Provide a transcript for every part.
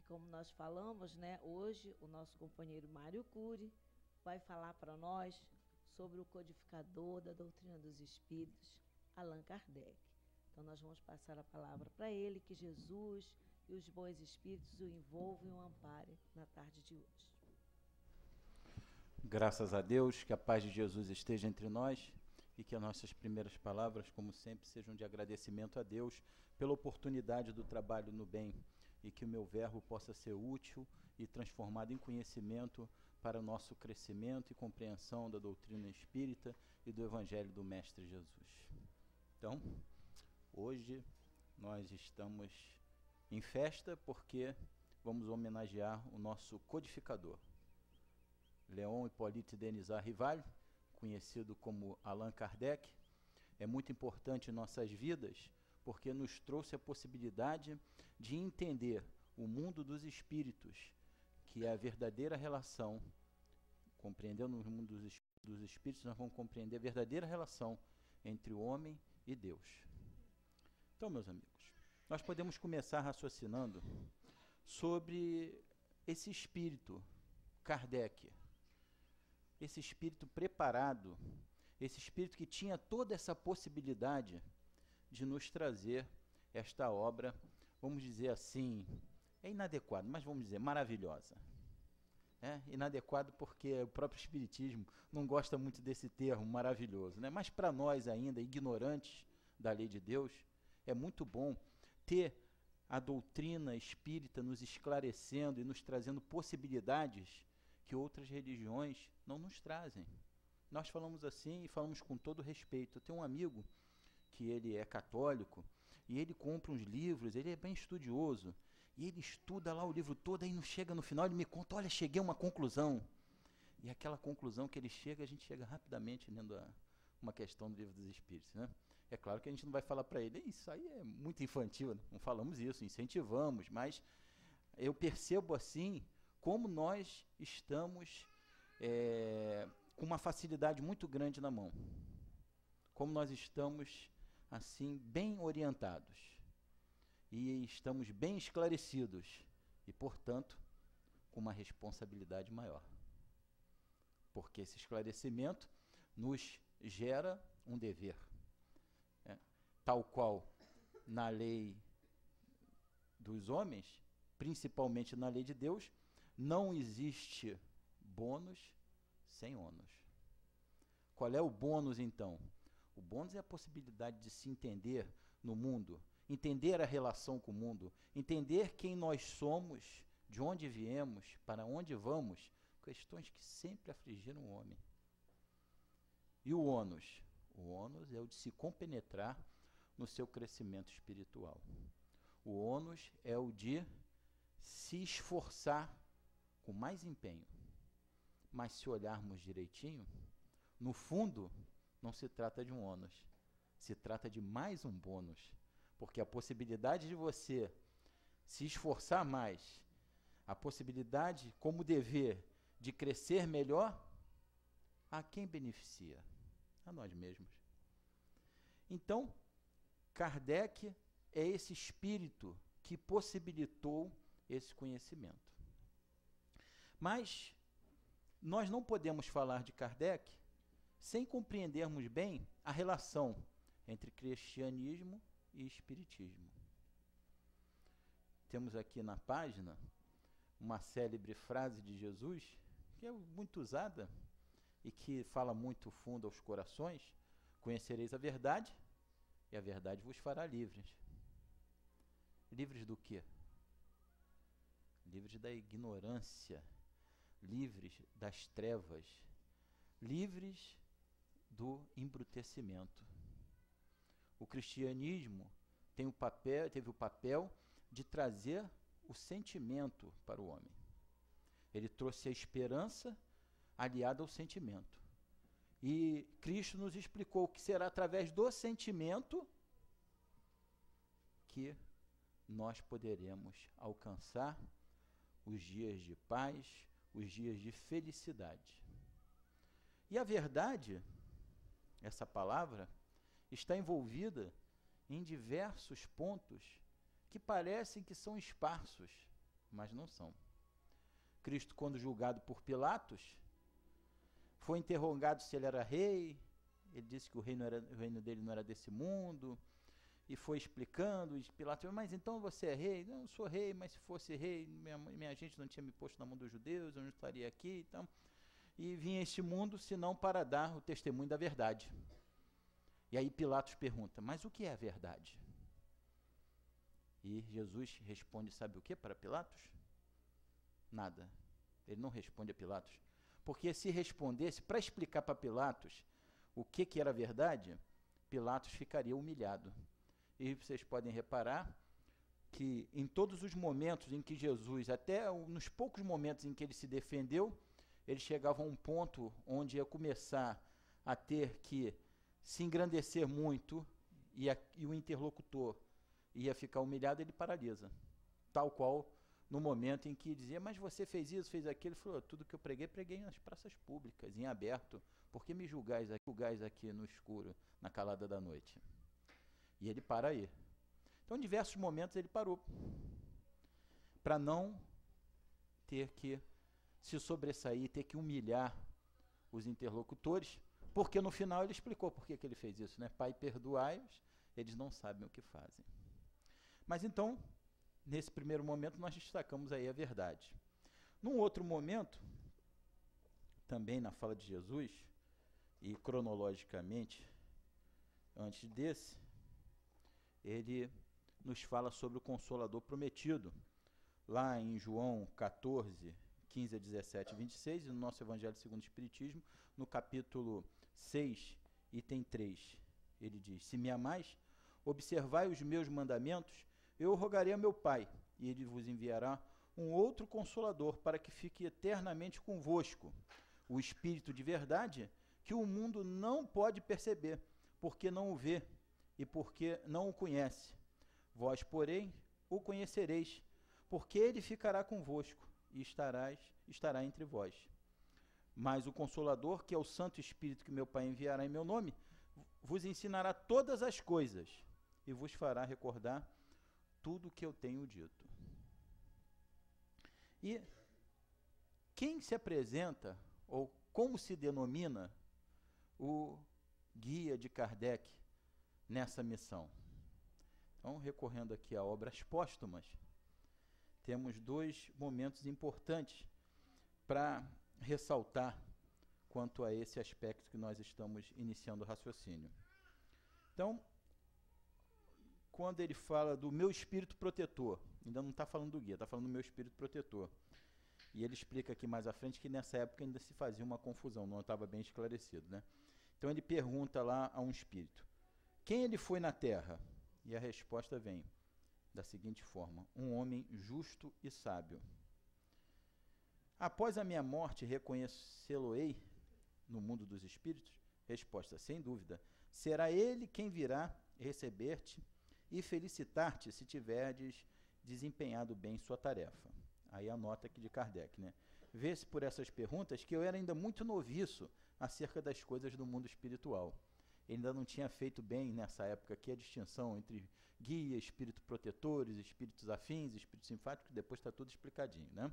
como nós falamos, né, hoje o nosso companheiro Mário Cury vai falar para nós sobre o codificador da doutrina dos espíritos, Allan Kardec. Então nós vamos passar a palavra para ele, que Jesus e os bons espíritos o envolvam e o amparem na tarde de hoje. Graças a Deus, que a paz de Jesus esteja entre nós e que as nossas primeiras palavras, como sempre, sejam de agradecimento a Deus pela oportunidade do trabalho no bem e que o meu verbo possa ser útil e transformado em conhecimento para o nosso crescimento e compreensão da doutrina espírita e do Evangelho do Mestre Jesus. Então, hoje nós estamos em festa porque vamos homenagear o nosso codificador, Léon Hippolyte Denisard Rival, conhecido como Allan Kardec. É muito importante em nossas vidas porque nos trouxe a possibilidade de entender o mundo dos espíritos, que é a verdadeira relação. Compreendendo o mundo dos espíritos, nós vamos compreender a verdadeira relação entre o homem e Deus. Então, meus amigos, nós podemos começar raciocinando sobre esse espírito, Kardec, esse espírito preparado, esse espírito que tinha toda essa possibilidade de nos trazer esta obra, vamos dizer assim, é inadequado, mas vamos dizer, maravilhosa. É inadequado porque o próprio Espiritismo não gosta muito desse termo maravilhoso, né? Mas para nós ainda, ignorantes da lei de Deus, é muito bom ter a doutrina espírita nos esclarecendo e nos trazendo possibilidades que outras religiões não nos trazem. Nós falamos assim e falamos com todo respeito. Eu tenho um amigo que ele é católico e ele compra uns livros, ele é bem estudioso, e ele estuda lá o livro todo, aí chega no final, ele me conta, olha, cheguei a uma conclusão. E aquela conclusão que ele chega, a gente chega rapidamente lendo uma questão do Livro dos Espíritos, né? É claro que a gente não vai falar para ele, isso aí é muito infantil, né? Não falamos isso, incentivamos, mas eu percebo assim como nós estamos com uma facilidade muito grande na mão, como nós estamos assim bem orientados e estamos bem esclarecidos e, portanto, com uma responsabilidade maior, porque esse esclarecimento nos gera um dever, tal qual na lei dos homens, principalmente na lei de Deus, não existe bônus sem ônus. Qual é o bônus, então? O bônus é a possibilidade de se entender no mundo, entender a relação com o mundo, entender quem nós somos, de onde viemos, para onde vamos, questões que sempre afligiram o homem. E o ônus? O ônus é o de se compenetrar no seu crescimento espiritual. O ônus é o de se esforçar com mais empenho. Mas se olharmos direitinho, no fundo, não se trata de um ônus, se trata de mais um bônus, porque a possibilidade de você se esforçar mais, a possibilidade, como dever, de crescer melhor, a quem beneficia? A nós mesmos. Então, Kardec é esse espírito que possibilitou esse conhecimento. Mas nós não podemos falar de Kardec sem compreendermos bem a relação entre cristianismo e espiritismo. Temos aqui na página uma célebre frase de Jesus, que é muito usada e que fala muito fundo aos corações: conhecereis a verdade e a verdade vos fará livres. Livres do quê? Livres da ignorância, livres das trevas, livres do embrutecimento. O cristianismo teve o papel de trazer o sentimento para o homem. Ele trouxe a esperança aliada ao sentimento. E Cristo nos explicou que será através do sentimento que nós poderemos alcançar os dias de paz, os dias de felicidade. E a verdade, essa palavra, está envolvida em diversos pontos que parecem que são esparsos, mas não são. Cristo, quando julgado por Pilatos, foi interrogado se ele era rei. Ele disse que o reino dele não era desse mundo, e foi explicando, e Pilatos falou, mas então você é rei? Não, eu sou rei, mas se fosse rei, minha gente não tinha me posto na mão dos judeus, eu não estaria aqui, então. E vinha a este mundo, senão para dar o testemunho da verdade. E aí Pilatos pergunta, mas o que é a verdade? E Jesus responde, sabe o que para Pilatos? Nada. Ele não responde a Pilatos. Porque se respondesse, para explicar para Pilatos o que era verdade, Pilatos ficaria humilhado. E vocês podem reparar que em todos os momentos em que Jesus, até nos poucos momentos em que ele se defendeu, ele chegava a um ponto onde ia começar a ter que se engrandecer muito e o interlocutor ia ficar humilhado, ele paralisa. Tal qual no momento em que dizia, mas você fez isso, fez aquilo, ele falou, tudo que eu preguei nas praças públicas, em aberto, por que me julgais aqui no escuro, na calada da noite? E ele para aí. Então, em diversos momentos ele parou, para não ter que se sobressair, ter que humilhar os interlocutores, porque no final ele explicou por que ele fez isso, né? Pai, perdoai-os, eles não sabem o que fazem. Mas então, nesse primeiro momento, nós destacamos aí a verdade. Num outro momento, também na fala de Jesus, e cronologicamente, antes desse, ele nos fala sobre o Consolador prometido, lá em João 14, 15 a 17 e 26, e no nosso Evangelho segundo o Espiritismo, no capítulo 6, item 3, ele diz, se me amais, observai os meus mandamentos, eu rogarei a meu Pai, e ele vos enviará um outro Consolador, para que fique eternamente convosco, o Espírito de verdade, que o mundo não pode perceber, porque não o vê, e porque não o conhece. Vós, porém, o conhecereis, porque ele ficará convosco, e estará entre vós. Mas o Consolador, que é o Santo Espírito que meu Pai enviará em meu nome, vos ensinará todas as coisas, e vos fará recordar tudo o que eu tenho dito. E quem se apresenta, ou como se denomina, o guia de Kardec nessa missão? Então, recorrendo aqui a obras póstumas, temos dois momentos importantes para ressaltar quanto a esse aspecto que nós estamos iniciando o raciocínio. Então, quando ele fala do meu espírito protetor, ainda não está falando do guia, está falando do meu espírito protetor. E ele explica aqui mais à frente que nessa época ainda se fazia uma confusão, não estava bem esclarecido, né? Então ele pergunta lá a um espírito, quem ele foi na terra? E a resposta vem da seguinte forma, um homem justo e sábio. Após a minha morte, reconhecê-lo-ei no mundo dos espíritos? Resposta, sem dúvida. Será ele quem virá receber-te e felicitar-te se tiverdes desempenhado bem sua tarefa. Aí a nota aqui de Kardec, né? Vê-se por essas perguntas que eu era ainda muito noviço acerca das coisas do mundo espiritual. Ele ainda não tinha feito bem nessa época aqui a distinção entre guia, espírito protetores, espíritos afins, espíritos simpáticos, depois está tudo explicadinho, né?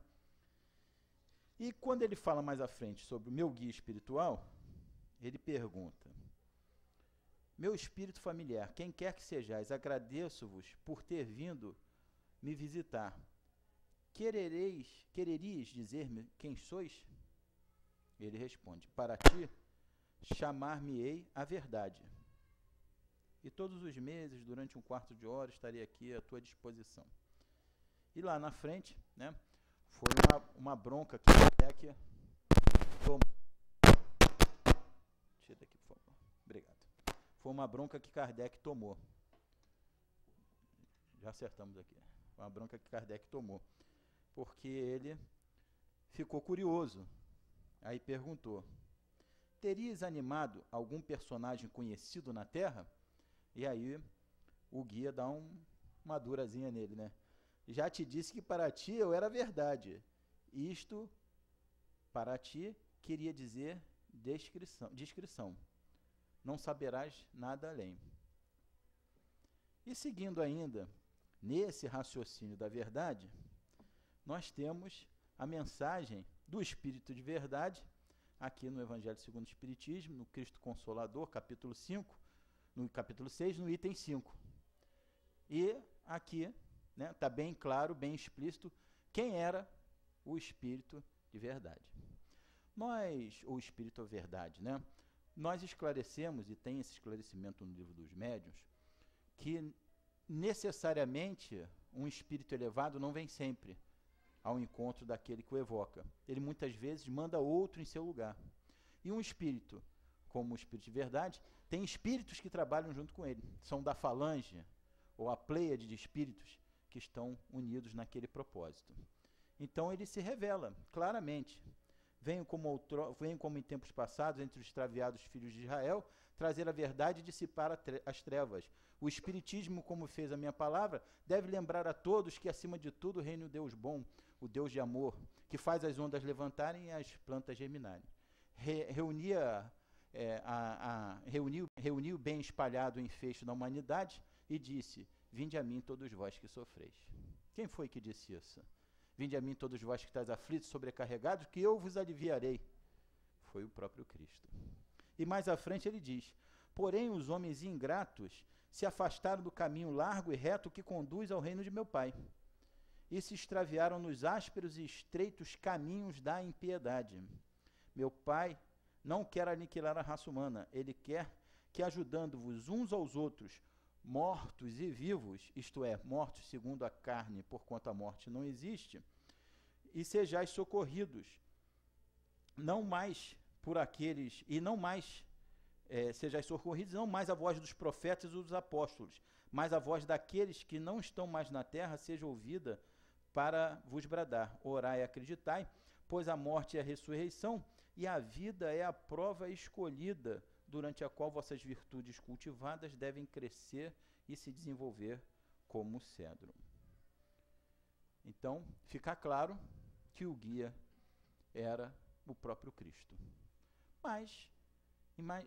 E quando ele fala mais à frente sobre o meu guia espiritual, ele pergunta, meu espírito familiar, quem quer que sejais, agradeço-vos por ter vindo me visitar. Quererias dizer-me quem sois? Ele responde, para ti, chamar-me-ei a verdade. E todos os meses, durante um quarto de hora, estarei aqui à tua disposição. E lá na frente, né, foi uma bronca que Kardec tomou. Tira daqui, por favor. Obrigado. Foi uma bronca que Kardec tomou. Já acertamos aqui. Foi uma bronca que Kardec tomou. Porque ele ficou curioso. Aí perguntou, terias animado algum personagem conhecido na Terra? E aí o guia dá uma durazinha nele, né? Já te disse que para ti eu era verdade. Isto, para ti, queria dizer discrição. Não saberás nada além. E seguindo ainda nesse raciocínio da verdade, nós temos a mensagem do Espírito de verdade, aqui no Evangelho segundo o Espiritismo, no Cristo Consolador, capítulo 5, no capítulo 6, no item 5. E aqui está bem claro, bem explícito, quem era o Espírito de verdade. O Espírito é verdade, nós esclarecemos, e tem esse esclarecimento no Livro dos Médiuns, que necessariamente um espírito elevado não vem sempre ao encontro daquele que o evoca. Ele muitas vezes manda outro em seu lugar. E um espírito, como o Espírito de verdade, tem espíritos que trabalham junto com ele. São da falange, ou a pleiade de espíritos que estão unidos naquele propósito. Então ele se revela claramente. Venho como em tempos passados, entre os extraviados filhos de Israel, trazer a verdade e dissipar as trevas. O Espiritismo, como fez a minha palavra, deve lembrar a todos que, acima de tudo, reina o Deus bom, o Deus de amor, que faz as ondas levantarem e as plantas germinarem. Reuniu o bem espalhado em fecho da humanidade e disse: vinde a mim todos vós que sofreis. Quem foi que disse isso? Vinde a mim todos vós que estáis aflitos, sobrecarregados, que eu vos aliviarei. Foi o próprio Cristo. E mais à frente ele diz: porém os homens ingratos se afastaram do caminho largo e reto que conduz ao reino de meu Pai, e se extraviaram nos ásperos e estreitos caminhos da impiedade. Meu Pai não quer aniquilar a raça humana, ele quer que, ajudando-vos uns aos outros, mortos e vivos, isto é, mortos segundo a carne, porquanto a morte não existe, e sejais socorridos, não mais por aqueles, e não mais sejais socorridos, não mais a voz dos profetas e dos apóstolos, mas a voz daqueles que não estão mais na terra seja ouvida para vos bradar. Orai e acreditai, pois a morte é a ressurreição, e a vida é a prova escolhida, durante a qual vossas virtudes cultivadas devem crescer e se desenvolver como cedro. Então, fica claro que o guia era o próprio Cristo. Mas,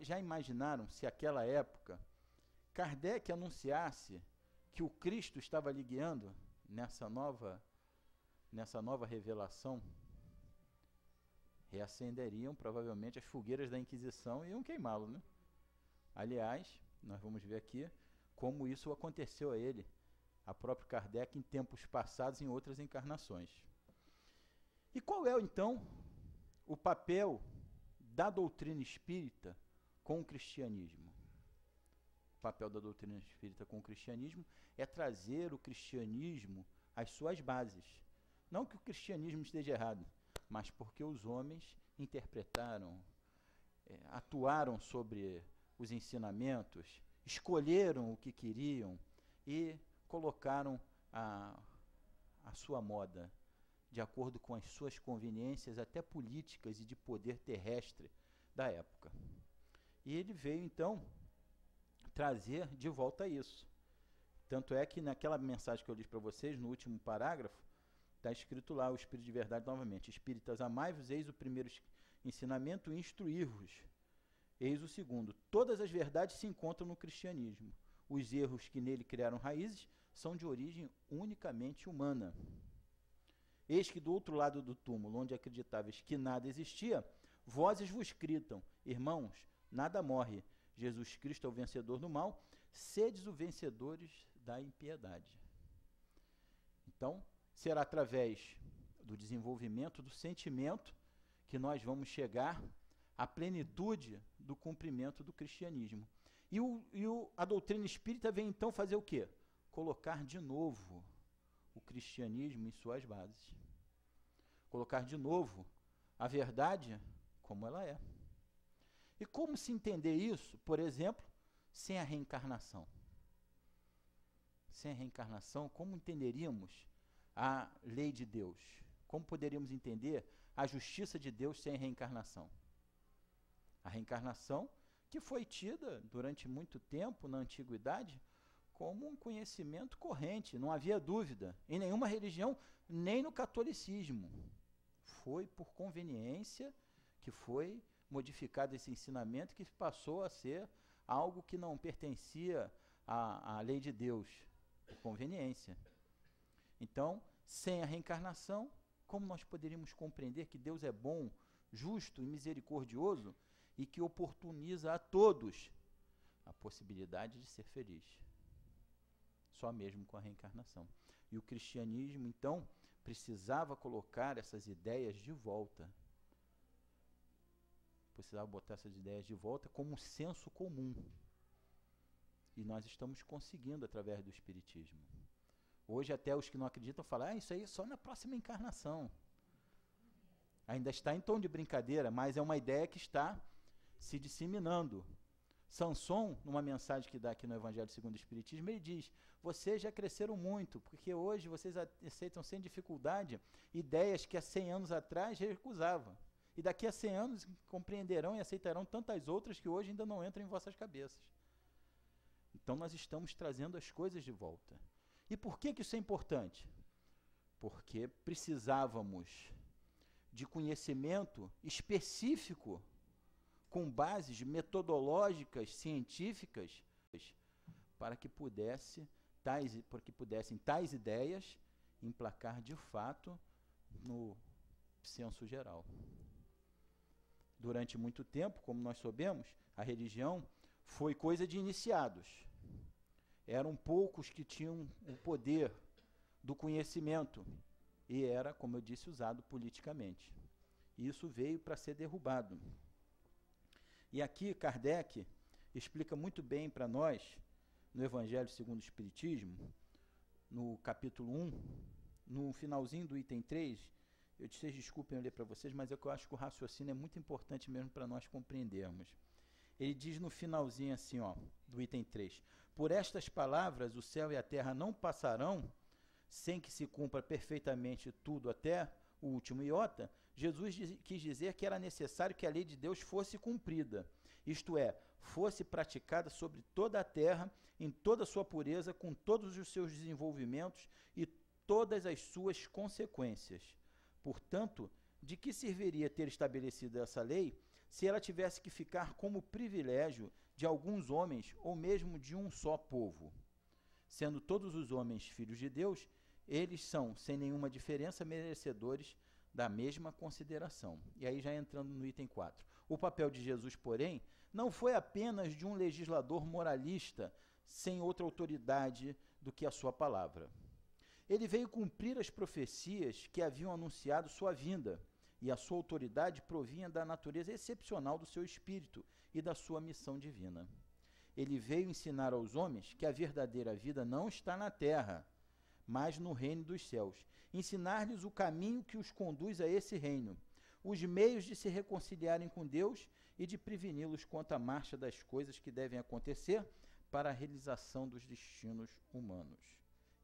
já imaginaram se aquela época Kardec anunciasse que o Cristo estava lhe guiando nessa nova revelação? Reacenderiam provavelmente as fogueiras da Inquisição e iam queimá-lo, Aliás, nós vamos ver aqui como isso aconteceu a ele, a próprio Kardec, em tempos passados, em outras encarnações. E qual é, então, o papel da doutrina espírita com o cristianismo? O papel da doutrina espírita com o cristianismo é trazer o cristianismo às suas bases. Não que o cristianismo esteja errado, mas porque os homens interpretaram, atuaram sobre os ensinamentos, escolheram o que queriam e colocaram a sua moda, de acordo com as suas conveniências, até políticas e de poder terrestre da época. E ele veio, então, trazer de volta isso. Tanto é que naquela mensagem que eu li para vocês, no último parágrafo, está escrito lá, o Espírito de verdade novamente: espíritas, amai-vos, eis o primeiro ensinamento, instruir-vos. Eis o segundo: todas as verdades se encontram no cristianismo. Os erros que nele criaram raízes são de origem unicamente humana. Eis que do outro lado do túmulo, onde acreditáveis que nada existia, vozes vos gritam: irmãos, nada morre. Jesus Cristo é o vencedor do mal, sedes os vencedores da impiedade. Então, será através do desenvolvimento do sentimento que nós vamos chegar à plenitude do cumprimento do cristianismo. A doutrina espírita vem então fazer o quê? Colocar de novo o cristianismo em suas bases. Colocar de novo a verdade como ela é. E como se entender isso, por exemplo, sem a reencarnação? Sem a reencarnação, como entenderíamos a lei de Deus? Como poderíamos entender a justiça de Deus sem a reencarnação? A reencarnação que foi tida durante muito tempo na antiguidade como um conhecimento corrente, não havia dúvida, em nenhuma religião, nem no catolicismo. Foi por conveniência que foi modificado esse ensinamento, que passou a ser algo que não pertencia à lei de Deus, por conveniência. Então, Sem a reencarnação, como nós poderíamos compreender que Deus é bom, justo e misericordioso e que oportuniza a todos a possibilidade de ser feliz? Só mesmo com a reencarnação. E o cristianismo, então, precisava colocar essas ideias de volta. Precisava botar essas ideias de volta como um senso comum. E nós estamos conseguindo através do Espiritismo. Hoje até os que não acreditam falam, isso aí é só na próxima encarnação. Ainda está em tom de brincadeira, mas é uma ideia que está se disseminando. Samson, numa mensagem que dá aqui no Evangelho segundo o Espiritismo, ele diz, vocês já cresceram muito, porque hoje vocês aceitam sem dificuldade ideias que há 100 anos atrás recusavam. E daqui a 100 anos compreenderão e aceitarão tantas outras que hoje ainda não entram em vossas cabeças. Então nós estamos trazendo as coisas de volta. E por que isso é importante? Porque precisávamos de conhecimento específico, com bases metodológicas, científicas, para que pudessem tais ideias emplacar de fato no senso geral. Durante muito tempo, como nós sabemos, a religião foi coisa de iniciados. Eram poucos que tinham o poder do conhecimento e era, como eu disse, usado politicamente. E isso veio para ser derrubado. E aqui Kardec explica muito bem para nós, no Evangelho segundo o Espiritismo, no capítulo 1, no finalzinho do item 3, vocês desculpem eu ler para vocês, mas é que eu acho que o raciocínio é muito importante mesmo para nós compreendermos. Ele diz no finalzinho assim, do item 3, por estas palavras o céu e a terra não passarão, sem que se cumpra perfeitamente tudo até o último iota. Jesus quis dizer que era necessário que a lei de Deus fosse cumprida, isto é, fosse praticada sobre toda a terra, em toda a sua pureza, com todos os seus desenvolvimentos e todas as suas consequências. Portanto, de que serviria ter estabelecido essa lei se ela tivesse que ficar como privilégio de alguns homens ou mesmo de um só povo? Sendo todos os homens filhos de Deus, eles são, sem nenhuma diferença, merecedores da mesma consideração. E aí já entrando no item 4. O papel de Jesus, porém, não foi apenas de um legislador moralista, sem outra autoridade do que a sua palavra. Ele veio cumprir as profecias que haviam anunciado sua vinda, e a sua autoridade provinha da natureza excepcional do seu espírito e da sua missão divina. Ele veio ensinar aos homens que a verdadeira vida não está na terra, mas no reino dos céus. Ensinar-lhes o caminho que os conduz a esse reino, os meios de se reconciliarem com Deus e de preveni-los quanto à marcha das coisas que devem acontecer para a realização dos destinos humanos.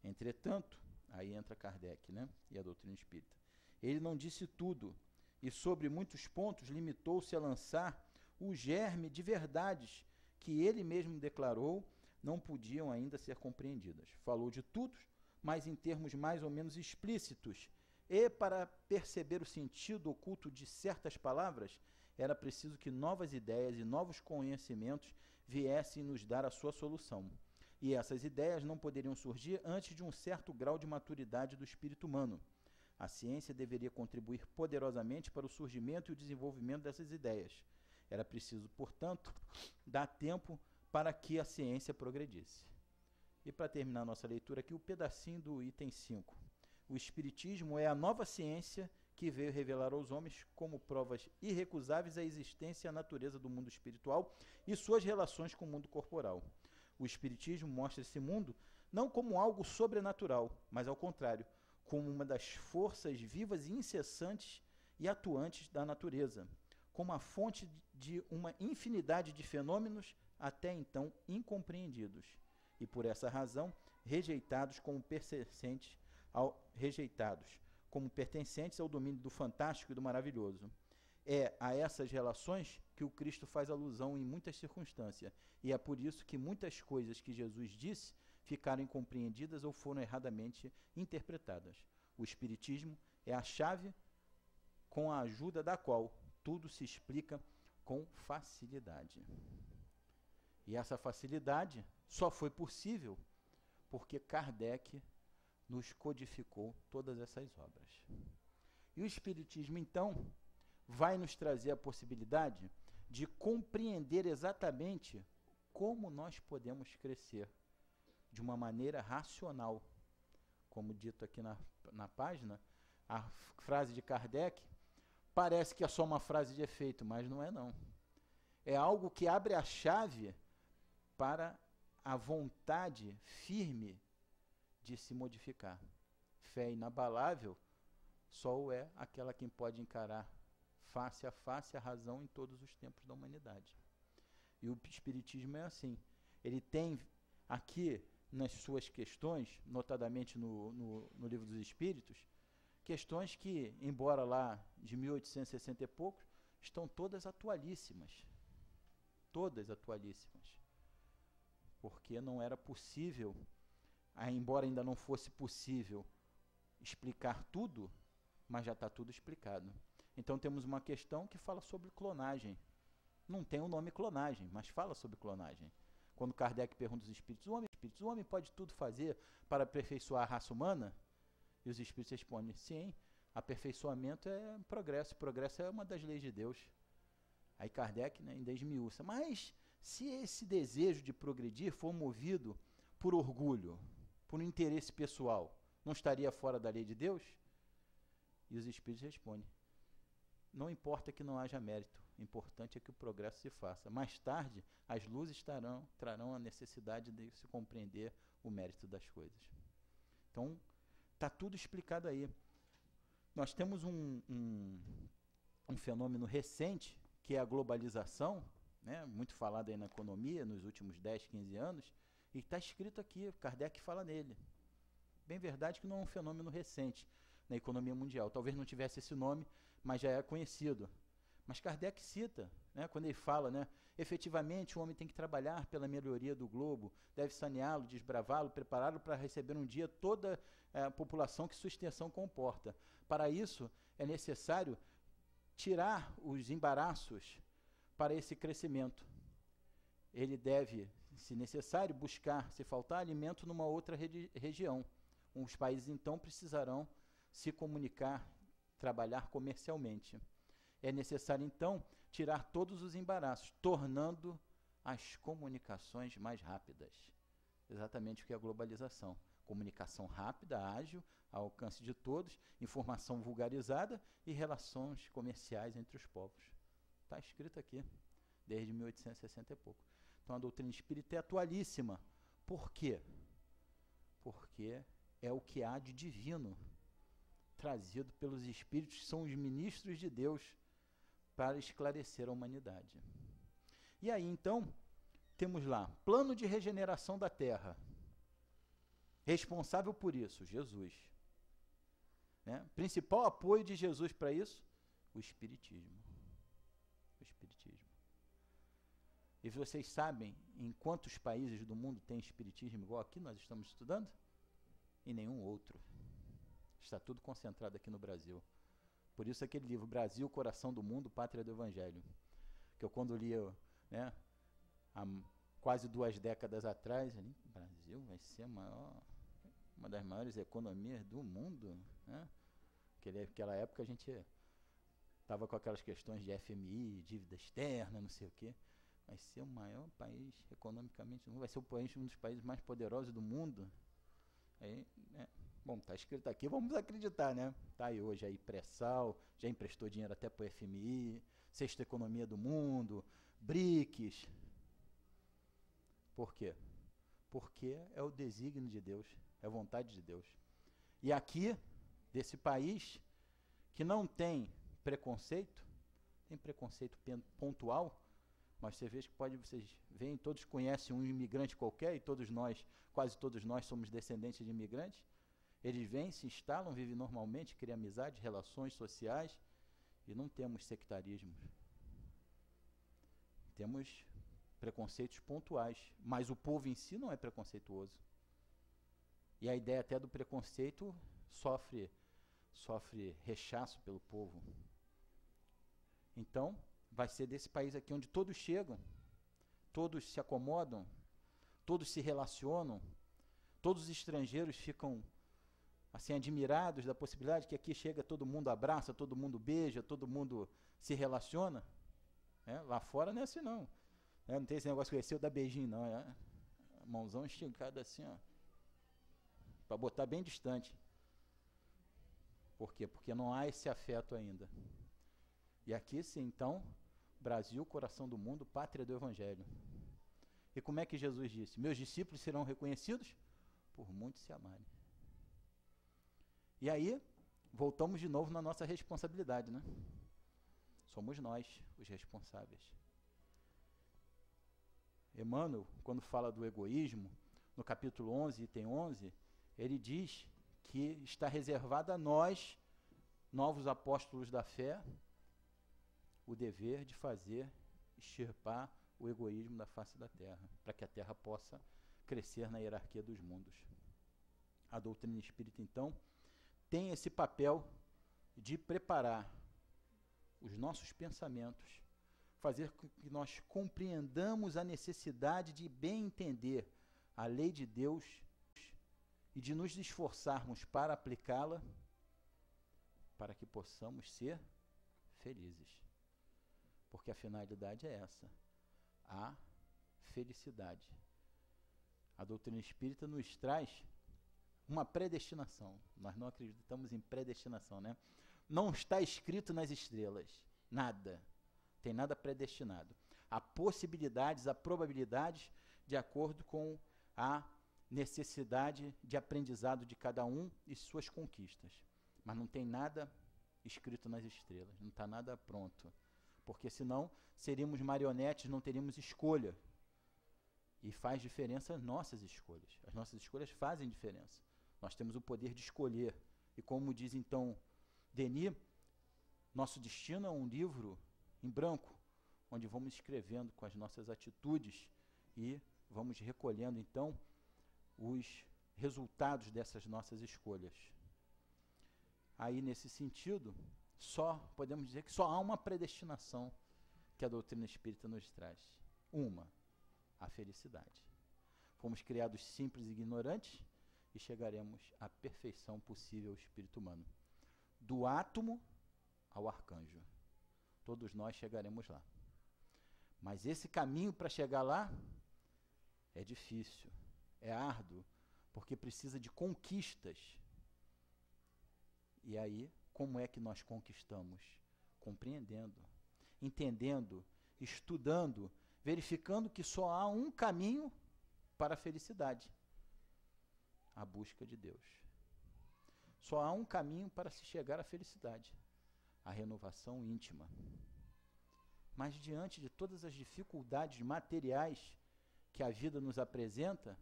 Entretanto, aí entra Kardec, e a doutrina espírita. Ele não disse tudo, e sobre muitos pontos limitou-se a lançar o germe de verdades que ele mesmo declarou não podiam ainda ser compreendidas. Falou de tudo, mas em termos mais ou menos explícitos, e para perceber o sentido oculto de certas palavras, era preciso que novas ideias e novos conhecimentos viessem nos dar a sua solução. E essas ideias não poderiam surgir antes de um certo grau de maturidade do espírito humano. A ciência deveria contribuir poderosamente para o surgimento e o desenvolvimento dessas ideias. Era preciso, portanto, dar tempo para que a ciência progredisse. E para terminar nossa leitura aqui, o pedacinho do item 5. O Espiritismo é a nova ciência que veio revelar aos homens como provas irrecusáveis a existência e a natureza do mundo espiritual e suas relações com o mundo corporal. O Espiritismo mostra esse mundo não como algo sobrenatural, mas ao contrário, como uma das forças vivas e incessantes e atuantes da natureza, como a fonte de uma infinidade de fenômenos até então incompreendidos, e por essa razão rejeitados como pertencentes ao domínio do fantástico e do maravilhoso. É a essas relações que o Cristo faz alusão em muitas circunstâncias, e é por isso que muitas coisas que Jesus disse ficaram incompreendidas ou foram erradamente interpretadas. O Espiritismo é a chave com a ajuda da qual tudo se explica com facilidade. E essa facilidade só foi possível porque Kardec nos codificou todas essas obras. E o Espiritismo, então, vai nos trazer a possibilidade de compreender exatamente como nós podemos crescer de uma maneira racional. Como dito aqui na página, a frase de Kardec parece que é só uma frase de efeito, mas não é não. É algo que abre a chave para a vontade firme de se modificar. Fé inabalável só é aquela quem pode encarar face a face a razão em todos os tempos da humanidade. E o Espiritismo é assim. Ele tem aqui nas suas questões, notadamente no Livro dos Espíritos, questões que, embora lá de 1860 e poucos, estão todas atualíssimas. Todas atualíssimas. Porque não era possível, embora ainda não fosse possível explicar tudo, mas já está tudo explicado. Então temos uma questão que fala sobre clonagem. Não tem o nome clonagem, mas fala sobre clonagem. Quando Kardec pergunta aos espíritos, o homem pode tudo fazer para aperfeiçoar a raça humana? E os espíritos respondem, sim, aperfeiçoamento é progresso, progresso é uma das leis de Deus. Aí Kardec, né, ainda esmiuça, mas se esse desejo de progredir for movido por orgulho, por um interesse pessoal, não estaria fora da lei de Deus? E os espíritos respondem, não importa que não haja mérito, o importante é que o progresso se faça. Mais tarde, as luzes trarão a necessidade de se compreender o mérito das coisas. Então, está tudo explicado aí. Nós temos um fenômeno recente, que é a globalização, né, muito falado aí na economia nos últimos 10, 15 anos, e está escrito aqui, Kardec fala nele. Bem verdade que não é um fenômeno recente na economia mundial. Talvez não tivesse esse nome, mas já é conhecido. Mas Kardec cita, né, quando ele fala, né, efetivamente o homem tem que trabalhar pela melhoria do globo, deve saneá-lo, desbravá-lo, prepará-lo para receber um dia toda a população que sua extensão comporta. Para isso, é necessário tirar os embaraços para esse crescimento. Ele deve, se necessário, buscar, se faltar alimento, numa outra região. Os países, então, precisarão se comunicar, trabalhar comercialmente. É necessário, então, tirar todos os embaraços, tornando as comunicações mais rápidas. Exatamente o que é a globalização. Comunicação rápida, ágil, ao alcance de todos, informação vulgarizada e relações comerciais entre os povos. Está escrito aqui, desde 1860 e pouco. Então, a doutrina espírita é atualíssima. Por quê? Porque é o que há de divino, trazido pelos espíritos que são os ministros de Deus para esclarecer a humanidade. E aí, então, temos lá, plano de regeneração da Terra. Responsável por isso, Jesus. Né? Principal apoio de Jesus para isso, o Espiritismo. O Espiritismo. E vocês sabem em quantos países do mundo tem Espiritismo igual aqui nós estamos estudando? Em nenhum outro. Está tudo concentrado aqui no Brasil. Por isso aquele livro, Brasil, Coração do Mundo, Pátria do Evangelho, que eu quando lia, né, há quase 2 décadas atrás, ali, Brasil vai ser uma das maiores economias do mundo, né? Naquela época a gente estava com aquelas questões de FMI, dívida externa, não sei o quê. Vai ser o maior país economicamente, vai ser um dos países mais poderosos do mundo. Aí, né? Bom, está escrito aqui, vamos acreditar, né? Está aí hoje aí pré-sal, já emprestou dinheiro até para o FMI, sexta economia do mundo, BRICS. Por quê? Porque é o desígnio de Deus, é a vontade de Deus. E aqui, desse país, que não tem preconceito pontual, mas você vê que vocês veem, todos conhecem um imigrante qualquer, e quase todos nós somos descendentes de imigrantes. Eles vêm, se instalam, vivem normalmente, criam amizade, relações sociais, e não temos sectarismo. Temos preconceitos pontuais, mas o povo em si não é preconceituoso. E a ideia até do preconceito sofre rechaço pelo povo. Então, vai ser desse país aqui onde todos chegam, todos se acomodam, todos se relacionam, todos os estrangeiros ficam assim, admirados da possibilidade que aqui chega todo mundo abraça, todo mundo beija, todo mundo se relaciona. Lá fora não é assim não. Não tem esse negócio que conheceu, dá beijinho não. Mãozão esticada assim, ó, para botar bem distante. Por quê? Porque não há esse afeto ainda. E aqui sim, então, Brasil, coração do mundo, pátria do Evangelho. E como é que Jesus disse? Meus discípulos serão reconhecidos por muitos se amarem. E aí, voltamos de novo na nossa responsabilidade, né? Somos nós os responsáveis. Emmanuel, quando fala do egoísmo, no capítulo 11, item 11, ele diz que está reservado a nós, novos apóstolos da fé, o dever de fazer extirpar o egoísmo da face da terra, para que a terra possa crescer na hierarquia dos mundos. A doutrina espírita, então, tem esse papel de preparar os nossos pensamentos, fazer com que nós compreendamos a necessidade de bem entender a lei de Deus e de nos esforçarmos para aplicá-la, para que possamos ser felizes. Porque a finalidade é essa, a felicidade. A doutrina espírita nos traz uma predestinação. Nós não acreditamos em predestinação, né? Não está escrito nas estrelas, nada. Tem nada predestinado. Há possibilidades, há probabilidades de acordo com a necessidade de aprendizado de cada um e suas conquistas. Mas não tem nada escrito nas estrelas, não está nada pronto. Porque senão seríamos marionetes, não teríamos escolha. E faz diferença as nossas escolhas. As nossas escolhas fazem diferença. Nós temos o poder de escolher. E como diz então Denis, nosso destino é um livro em branco, onde vamos escrevendo com as nossas atitudes e vamos recolhendo então os resultados dessas nossas escolhas. Aí, nesse sentido, podemos dizer que só há uma predestinação que a doutrina espírita nos traz. Uma, a felicidade. Fomos criados simples e ignorantes e chegaremos à perfeição possível ao espírito humano. Do átomo ao arcanjo. Todos nós chegaremos lá. Mas esse caminho para chegar lá é difícil, é árduo, porque precisa de conquistas. E aí, como é que nós conquistamos? Compreendendo, entendendo, estudando, verificando que só há um caminho para a felicidade: a busca de Deus. Só há um caminho para se chegar à felicidade: a renovação íntima. Mas diante de todas as dificuldades materiais que a vida nos apresenta,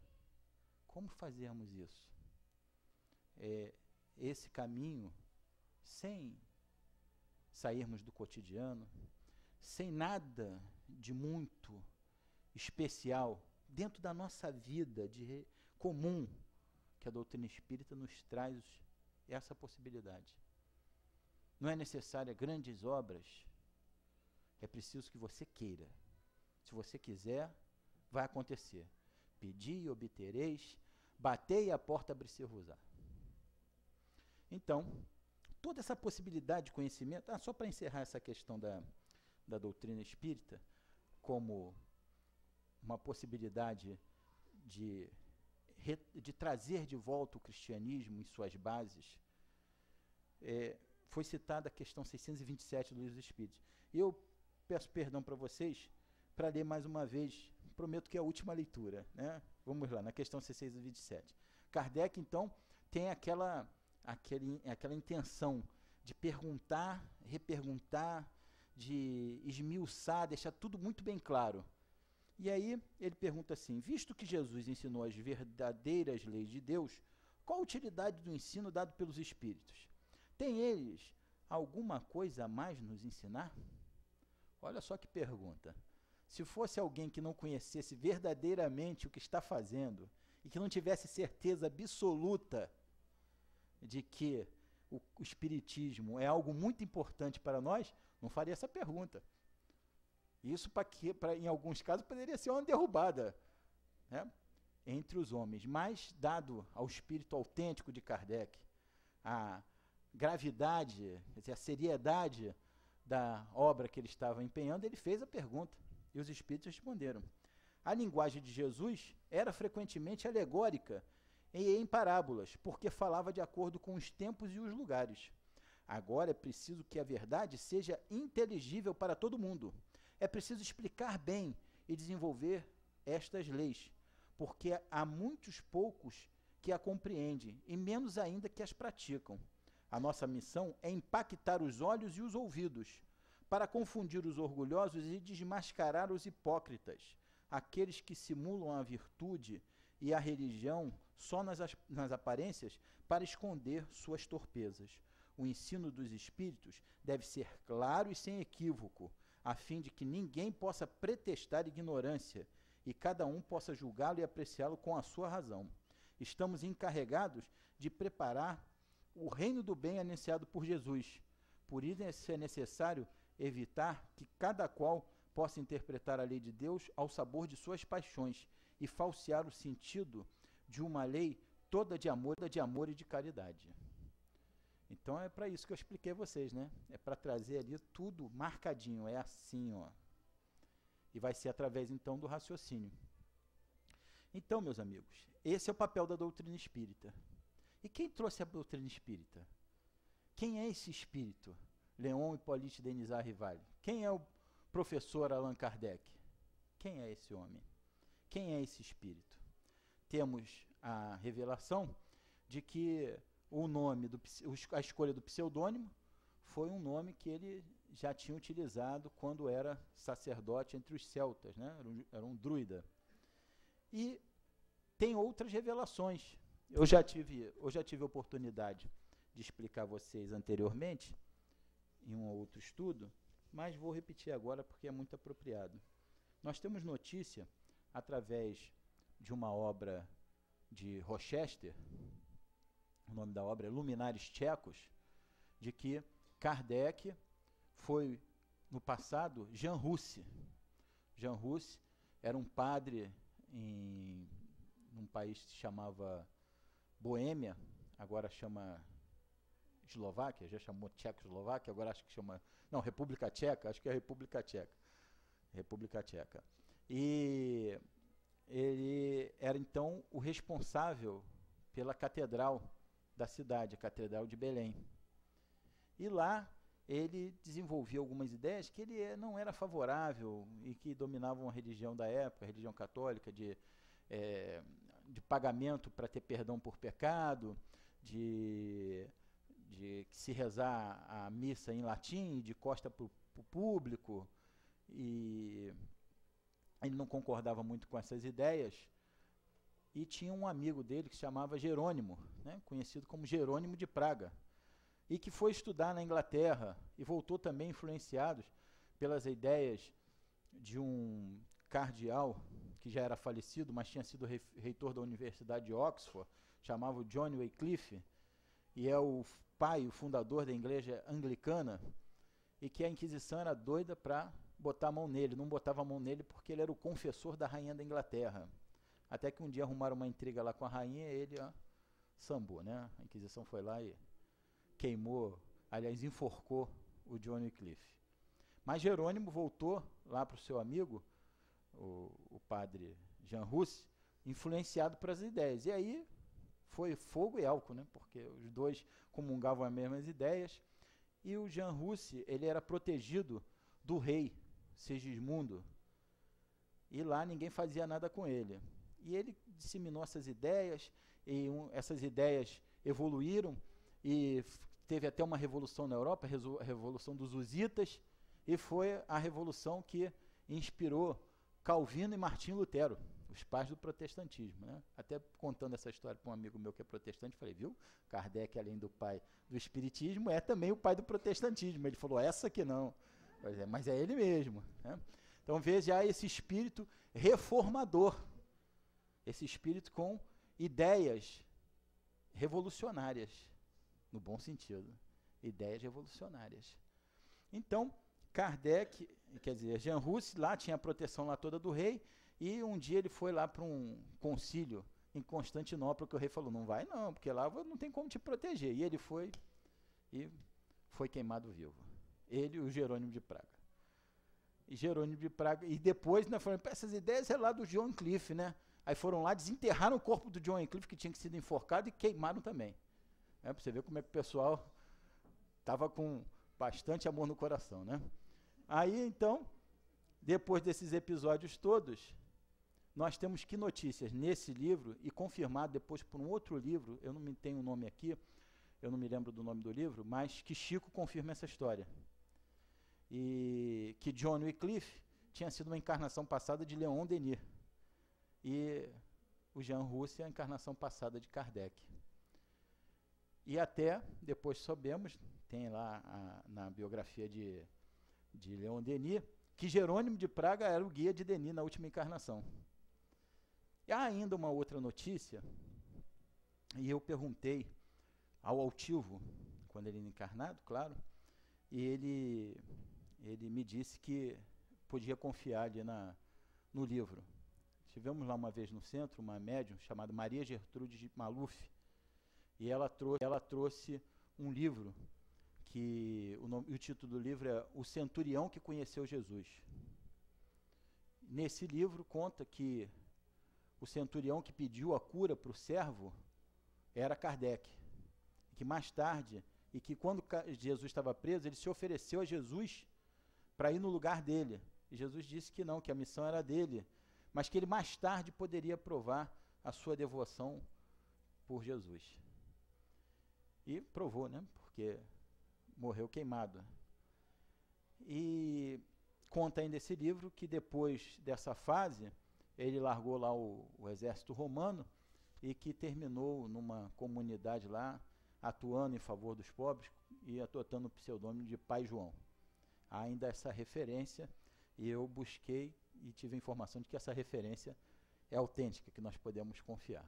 como fazermos isso? Esse caminho, sem sairmos do cotidiano, sem nada de muito especial, dentro da nossa vida comum, que a doutrina espírita nos traz essa possibilidade. Não é necessária grandes obras, é preciso que você queira. Se você quiser, vai acontecer. Pedi e obtereis, batei e a porta abrir-se-vos-á. Então, toda essa possibilidade de conhecimento, só para encerrar essa questão da doutrina espírita, como uma possibilidade de trazer de volta o cristianismo em suas bases, foi citada a questão 627 do Livro dos Espíritos. E eu peço perdão para vocês, para ler mais uma vez, prometo que é a última leitura, né? Vamos lá, na questão 627. Kardec, então, tem aquela intenção de perguntar, reperguntar, de esmiuçar, deixar tudo muito bem claro. E aí ele pergunta assim: visto que Jesus ensinou as verdadeiras leis de Deus, qual a utilidade do ensino dado pelos Espíritos? Tem eles alguma coisa a mais nos ensinar? Olha só que pergunta. Se fosse alguém que não conhecesse verdadeiramente o que está fazendo e que não tivesse certeza absoluta de que o Espiritismo é algo muito importante para nós, não faria essa pergunta. Isso, em alguns casos, poderia ser uma derrubada, né, entre os homens. Mas, dado ao espírito autêntico de Kardec, a gravidade, quer dizer, a seriedade da obra que ele estava empenhando, ele fez a pergunta, e os espíritos responderam. A linguagem de Jesus era frequentemente alegórica e em parábolas, porque falava de acordo com os tempos e os lugares. Agora é preciso que a verdade seja inteligível para todo mundo. É preciso explicar bem e desenvolver estas leis, porque há muitos poucos que a compreendem, e menos ainda que as praticam. A nossa missão é impactar os olhos e os ouvidos, para confundir os orgulhosos e desmascarar os hipócritas, aqueles que simulam a virtude e a religião só nas aparências para esconder suas torpezas. O ensino dos espíritos deve ser claro e sem equívoco, a fim de que ninguém possa pretextar ignorância e cada um possa julgá-lo e apreciá-lo com a sua razão. Estamos encarregados de preparar o reino do bem anunciado por Jesus. Por isso é necessário evitar que cada qual possa interpretar a lei de Deus ao sabor de suas paixões e falsear o sentido de uma lei toda de amor e de caridade. Então é para isso que eu expliquei a vocês, né? É para trazer ali tudo marcadinho, é assim, ó. E vai ser através, então, do raciocínio. Então, meus amigos, esse é o papel da doutrina espírita. E quem trouxe a doutrina espírita? Quem é esse espírito? Leon Hippolyte Denisard Rivail. Quem é o professor Allan Kardec? Quem é esse homem? Quem é esse espírito? Temos a revelação de que o nome, a escolha do pseudônimo foi um nome que ele já tinha utilizado quando era sacerdote entre os celtas, né? Era um druida. E tem outras revelações. Eu já tive a oportunidade de explicar a vocês anteriormente, em um outro estudo, mas vou repetir agora porque é muito apropriado. Nós temos notícia, através de uma obra de Rochester, o nome da obra é Luminares Tchecos, de que Kardec foi, no passado, Jean Hus. Jean Hus era um padre num país que se chamava Boêmia, agora chama Eslováquia, já chamou Tchecoslováquia, agora acho que chama... Não, República Tcheca, acho que é República Tcheca. República Tcheca. E ele era, então, o responsável pela catedral da cidade, a Catedral de Belém. E lá ele desenvolvia algumas ideias que ele não era favorável e que dominavam a religião da época, a religião católica, de pagamento para ter perdão por pecado, de se rezar a missa em latim, de costa para o público, e ele não concordava muito com essas ideias, e tinha um amigo dele que se chamava Jerônimo, né, conhecido como Jerônimo de Praga, e que foi estudar na Inglaterra e voltou também influenciado pelas ideias de um cardeal que já era falecido, mas tinha sido reitor da Universidade de Oxford, chamava John Wycliffe, e é o pai, o fundador da igreja anglicana, e que a Inquisição era doida para botar a mão nele. Não botava a mão nele porque ele era o confessor da rainha da Inglaterra. Até que um dia arrumaram uma intriga lá com a rainha e ele sambou, né? A Inquisição foi lá e queimou, aliás, enforcou o John Wycliffe. Mas Jerônimo voltou lá para o seu amigo, o padre Jean Hus, influenciado pelas ideias. E aí foi fogo e álcool, né? Porque os dois comungavam as mesmas ideias. E o Jean Hus, ele era protegido do rei Segismundo. E lá ninguém fazia nada com ele. E ele disseminou essas ideias, e essas ideias evoluíram, e teve até uma revolução na Europa, a Revolução dos Husitas, e foi a revolução que inspirou Calvino e Martinho Lutero, os pais do protestantismo, né? Até contando essa história para um amigo meu que é protestante, falei, viu? Kardec, além do pai do espiritismo, é também o pai do protestantismo. Ele falou, essa aqui não. Mas é ele mesmo, né? Então veja esse espírito reformador, esse espírito com ideias revolucionárias, no bom sentido, ideias revolucionárias. Então, Kardec, quer dizer, Jean Hus, lá tinha a proteção lá toda do rei, e um dia ele foi lá para um concílio em Constantinopla, que o rei falou, não vai não, porque lá não tem como te proteger. E ele foi e foi queimado vivo. Ele e o Jerônimo de Praga. E Jerônimo de Praga, e depois, né, foram, essas ideias é lá do John Wycliffe, né? Aí foram lá, desenterraram o corpo do John Wycliffe, que tinha sido enforcado, e queimaram também. Para você ver como é que o pessoal estava com bastante amor no coração, né? Aí, então, depois desses episódios todos, nós temos que notícias nesse livro, e confirmado depois por um outro livro, eu não me tenho o nome aqui, eu não me lembro do nome do livro, mas que Chico confirma essa história. E que John Wycliffe tinha sido uma encarnação passada de Leon Denis. E o Jean Russe é a encarnação passada de Kardec. E até, depois soubemos, tem lá na biografia de Leon Denis, que Jerônimo de Praga era o guia de Denis na última encarnação. E há ainda uma outra notícia, e eu perguntei ao altivo, quando ele era encarnado, claro, e ele me disse que podia confiar ali no livro. Tivemos lá uma vez no centro uma médium chamada Maria Gertrude de Maluf, e ela trouxe um livro, que o título do livro é O Centurião que Conheceu Jesus. Nesse livro conta que o centurião que pediu a cura para o servo era Kardec, que mais tarde, e que quando Jesus estava preso, ele se ofereceu a Jesus para ir no lugar dele. E Jesus disse que não, que a missão era dele, mas que ele mais tarde poderia provar a sua devoção por Jesus. E provou, né? Porque morreu queimado. E conta ainda esse livro que depois dessa fase, ele largou lá o exército romano e que terminou numa comunidade lá, atuando em favor dos pobres e adotando o pseudônimo de Pai João. Há ainda essa referência, e eu busquei e tive a informação de que essa referência é autêntica, que nós podemos confiar.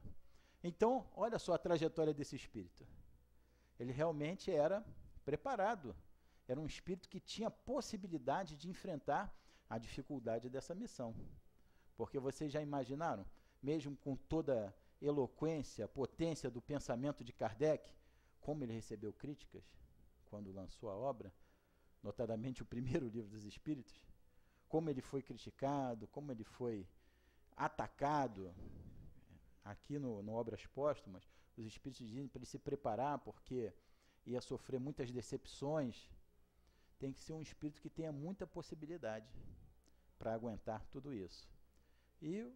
Então, olha só a trajetória desse espírito. Ele realmente era preparado, era um espírito que tinha possibilidade de enfrentar a dificuldade dessa missão. Porque vocês já imaginaram, mesmo com toda a eloquência, potência do pensamento de Kardec, como ele recebeu críticas quando lançou a obra, notadamente o primeiro livro dos Espíritos, como ele foi criticado, como ele foi atacado. Aqui no Obras Póstumas, os Espíritos dizem para ele se preparar, porque ia sofrer muitas decepções. Tem que ser um espírito que tenha muita possibilidade para aguentar tudo isso. E,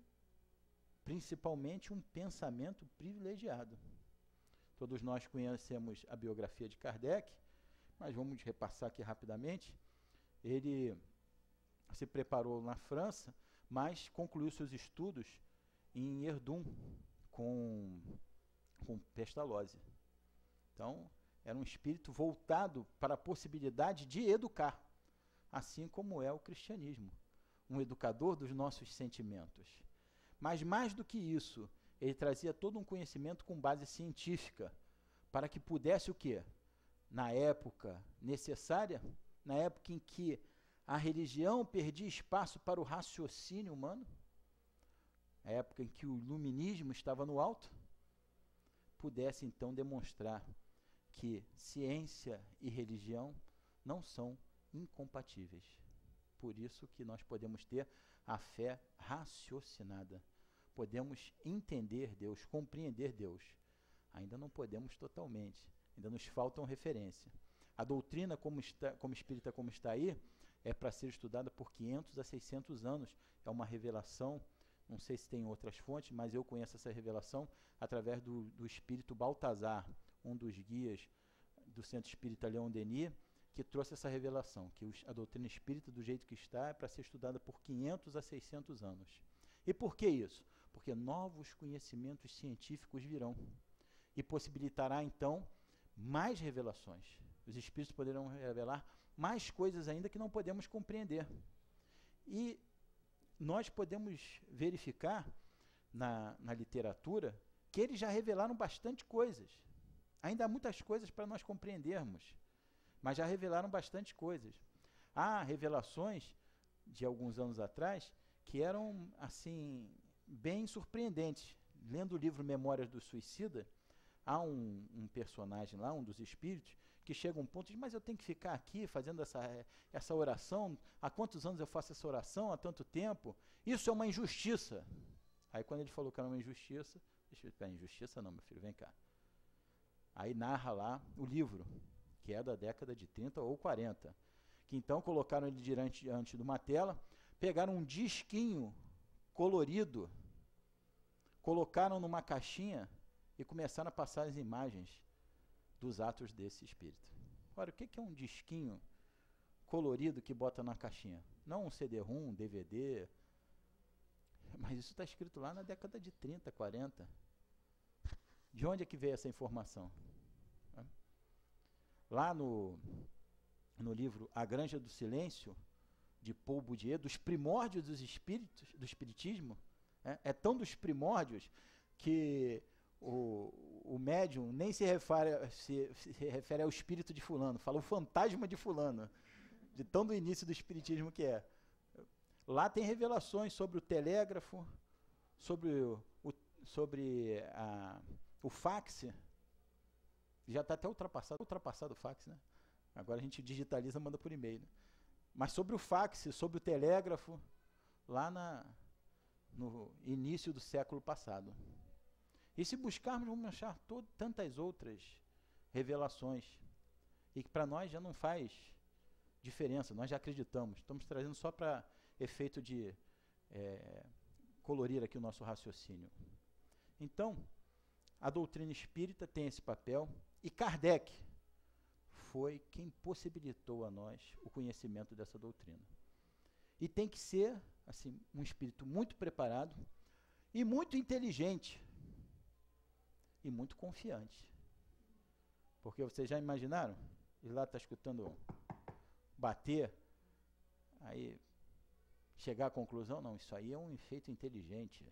principalmente, um pensamento privilegiado. Todos nós conhecemos a biografia de Kardec, mas vamos repassar aqui rapidamente. Ele se preparou na França, mas concluiu seus estudos em Erdum, com Pestalozzi. Então, era um espírito voltado para a possibilidade de educar, assim como é o cristianismo, um educador dos nossos sentimentos. Mas mais do que isso, ele trazia todo um conhecimento com base científica, para que pudesse o quê? Na época necessária, na época em que a religião perdia espaço para o raciocínio humano, a época em que o iluminismo estava no alto, pudesse então demonstrar que ciência e religião não são incompatíveis. Por isso que nós podemos ter a fé raciocinada. Podemos entender Deus, compreender Deus. Ainda não podemos totalmente, ainda nos faltam referência. A doutrina como espírita como está aí, é para ser estudada por 500 a 600 anos. É uma revelação, não sei se tem outras fontes, mas eu conheço essa revelação através do espírito Baltazar, um dos guias do Centro Espírita Leon Denis, que trouxe essa revelação, que a doutrina espírita, do jeito que está, é para ser estudada por 500 a 600 anos. E por que isso? Porque novos conhecimentos científicos virão e possibilitará, então, mais revelações. Os espíritos poderão revelar mais coisas ainda que não podemos compreender. E nós podemos verificar na literatura que eles já revelaram bastante coisas. Ainda há muitas coisas para nós compreendermos, mas já revelaram bastante coisas. Há revelações de alguns anos atrás que eram, assim, bem surpreendentes. lendo o livro Memórias do Suicida, há um personagem lá, um dos espíritos, que chega a um ponto de, mas eu tenho que ficar aqui fazendo essa oração, há quantos anos eu faço essa oração, há tanto tempo, isso é uma injustiça. Aí quando ele falou que era uma injustiça, injustiça não, meu filho, vem cá. Aí narra lá o livro, que é da década de 30 ou 40, que então colocaram ele diante de uma tela, pegaram um disquinho colorido, colocaram numa caixinha e começaram a passar as imagens dos atos desse espírito. Ora, o que é um disquinho colorido que bota na caixinha? Não um CD-ROM, um DVD, mas isso está escrito lá na década de 30, 40. De onde é que veio essa informação? Lá no livro A Granja do Silêncio, de Paul Bourdieu, dos primórdios dos espíritos, do espiritismo, é tão dos primórdios que o médium nem se refere ao espírito de fulano, fala o fantasma de fulano, de tão do início do espiritismo que é. Lá tem revelações sobre o telégrafo, sobre o fax. Já está até ultrapassado o fax, né? Agora a gente digitaliza, manda por e-mail, né? Mas sobre o fax, sobre o telégrafo, lá no início do século passado. E se buscarmos, vamos achar tantas outras revelações, e que para nós já não faz diferença, nós já acreditamos. Estamos trazendo só para efeito de colorir aqui o nosso raciocínio. Então, a doutrina espírita tem esse papel, e Kardec foi quem possibilitou a nós o conhecimento dessa doutrina. E tem que ser assim, um espírito muito preparado e muito inteligente e muito confiante. Porque vocês já imaginaram? Ele lá está escutando bater, aí chegar à conclusão, não, isso aí é um efeito inteligente.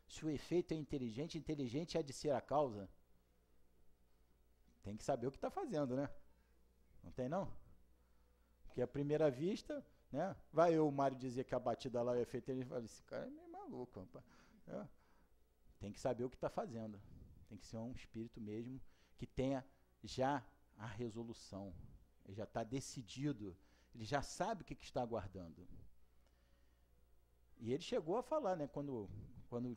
Se o efeito é inteligente, inteligente há de ser a causa. Tem que saber o que está fazendo, né? Não tem, não? Porque à primeira vista, né? Vai o Mário dizer que a batida lá é efeito, ele fala, esse cara é meio maluco, rapaz. Tem que saber o que está fazendo. Tem que ser um espírito mesmo que tenha já a resolução. Ele já está decidido. Ele já sabe o que está aguardando. E ele chegou a falar, né? Quando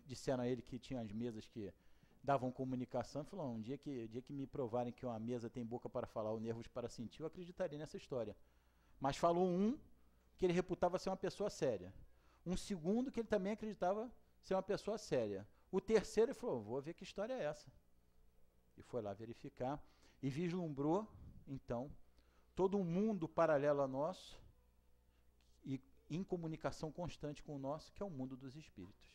disseram a ele que tinha as mesas que davam comunicação, ele falou, um dia que me provarem que uma mesa tem boca para falar ou nervos para sentir, eu acreditarei nessa história. Mas falou um que ele reputava ser uma pessoa séria. Um segundo que ele também acreditava ser uma pessoa séria. O terceiro ele falou, vou ver que história é essa. E foi lá verificar e vislumbrou, então, todo um mundo paralelo a nosso e em comunicação constante com o nosso, que é o mundo dos espíritos.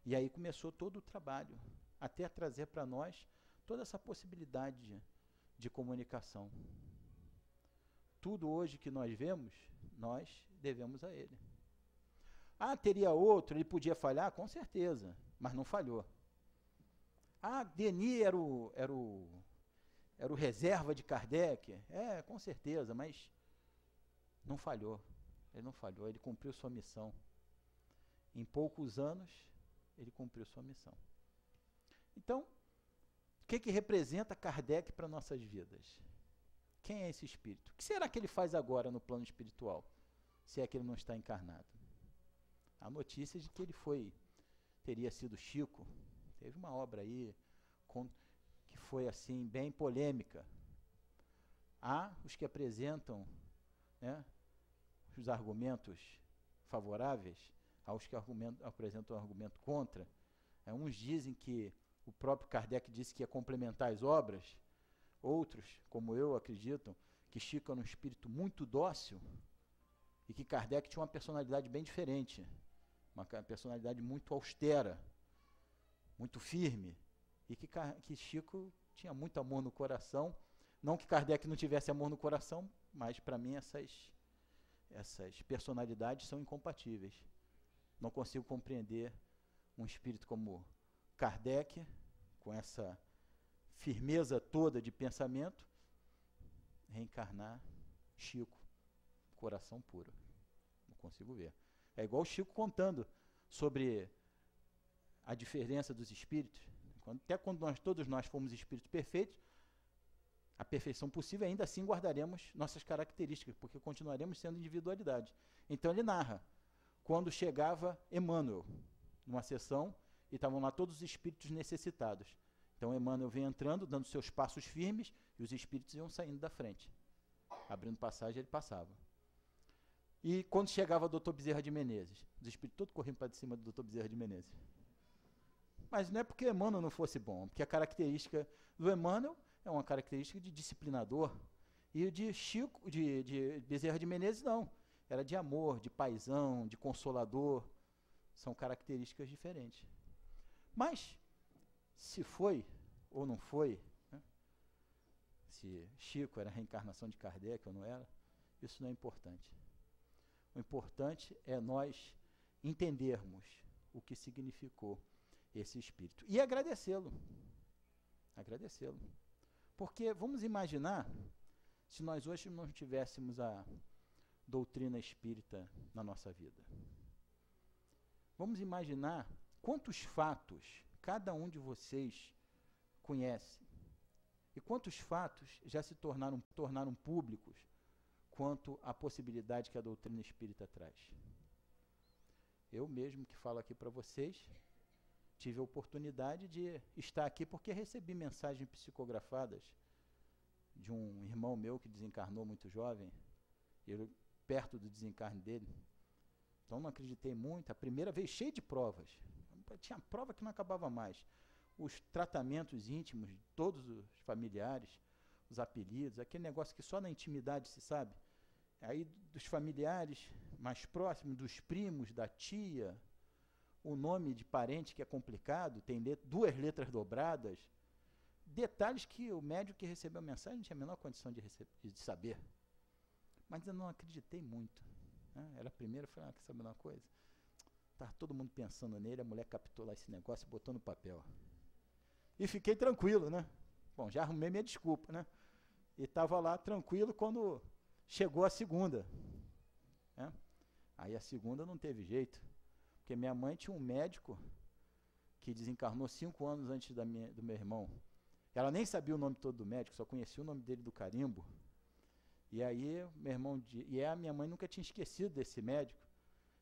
E aí começou todo o trabalho, até trazer para nós toda essa possibilidade de comunicação. Tudo hoje que nós vemos, nós devemos a ele. Ah, teria outro, ele podia falhar? Com certeza, mas não falhou. Ah, Denis era o reserva de Kardec? Com certeza, mas não falhou. Ele não falhou, ele cumpriu sua missão. Em poucos anos, ele cumpriu sua missão. Então, o que representa Kardec para nossas vidas? Quem é esse espírito? O que será que ele faz agora no plano espiritual, se é que ele não está encarnado? Há notícias de que ele teria sido Chico. Teve uma obra aí que foi assim bem polêmica. Há os que apresentam, né, os argumentos favoráveis, há os que apresentam o argumento contra. Uns dizem que o próprio Kardec disse que ia complementar as obras. Outros, como eu, acreditam que Chico era um espírito muito dócil e que Kardec tinha uma personalidade bem diferente, uma personalidade muito austera, muito firme, e que Chico tinha muito amor no coração. Não que Kardec não tivesse amor no coração, mas para mim essas personalidades são incompatíveis. Não consigo compreender um espírito como Kardec, com essa firmeza toda de pensamento, reencarnar Chico, coração puro. Não consigo ver. É igual o Chico contando sobre a diferença dos espíritos, até quando todos nós fomos espíritos perfeitos, a perfeição possível, ainda assim guardaremos nossas características, porque continuaremos sendo individualidade. Então ele narra, quando chegava Emmanuel, numa sessão, e estavam lá todos os espíritos necessitados. Então Emmanuel vem entrando, dando seus passos firmes, e os espíritos iam saindo da frente. Abrindo passagem, ele passava. E quando chegava o Dr. Bezerra de Menezes, os espíritos todos corriam para cima do Dr. Bezerra de Menezes. Mas não é porque Emmanuel não fosse bom, porque a característica do Emmanuel é uma característica de disciplinador. E o de Chico, de Bezerra de Menezes, não. Era de amor, de paisão, de consolador. São características diferentes. Mas, se foi ou não foi, né, se Chico era a reencarnação de Kardec ou não era, isso não é importante. O importante é nós entendermos o que significou esse espírito. E agradecê-lo. Agradecê-lo. Porque vamos imaginar se nós hoje não tivéssemos a doutrina espírita na nossa vida. Vamos imaginar quantos fatos cada um de vocês conhece e quantos fatos já se tornaram públicos quanto à possibilidade que a doutrina espírita traz. Eu mesmo que falo aqui para vocês, tive a oportunidade de estar aqui porque recebi mensagens psicografadas de um irmão meu que desencarnou muito jovem, eu perto do desencarne dele. Então não acreditei muito. A primeira vez cheio de provas. Tinha prova que não acabava mais. Os tratamentos íntimos de todos os familiares, os apelidos, aquele negócio que só na intimidade se sabe. Aí dos familiares mais próximos, dos primos, da tia, o nome de parente que é complicado, tem duas letras dobradas, detalhes que o médico que recebeu a mensagem não tinha a menor condição de saber. Mas eu não acreditei muito. Né? Era a primeira, eu falei, quer saber uma coisa? Estava todo mundo pensando nele, a mulher captou lá esse negócio e botou no papel. E fiquei tranquilo, né? Bom, já arrumei minha desculpa, né? E estava lá tranquilo quando chegou a segunda. Né? Aí a segunda não teve jeito. Porque minha mãe tinha um médico que desencarnou 5 anos antes do meu irmão. Ela nem sabia o nome todo do médico, só conhecia o nome dele do carimbo. E aí, meu irmão, a minha mãe nunca tinha esquecido desse médico.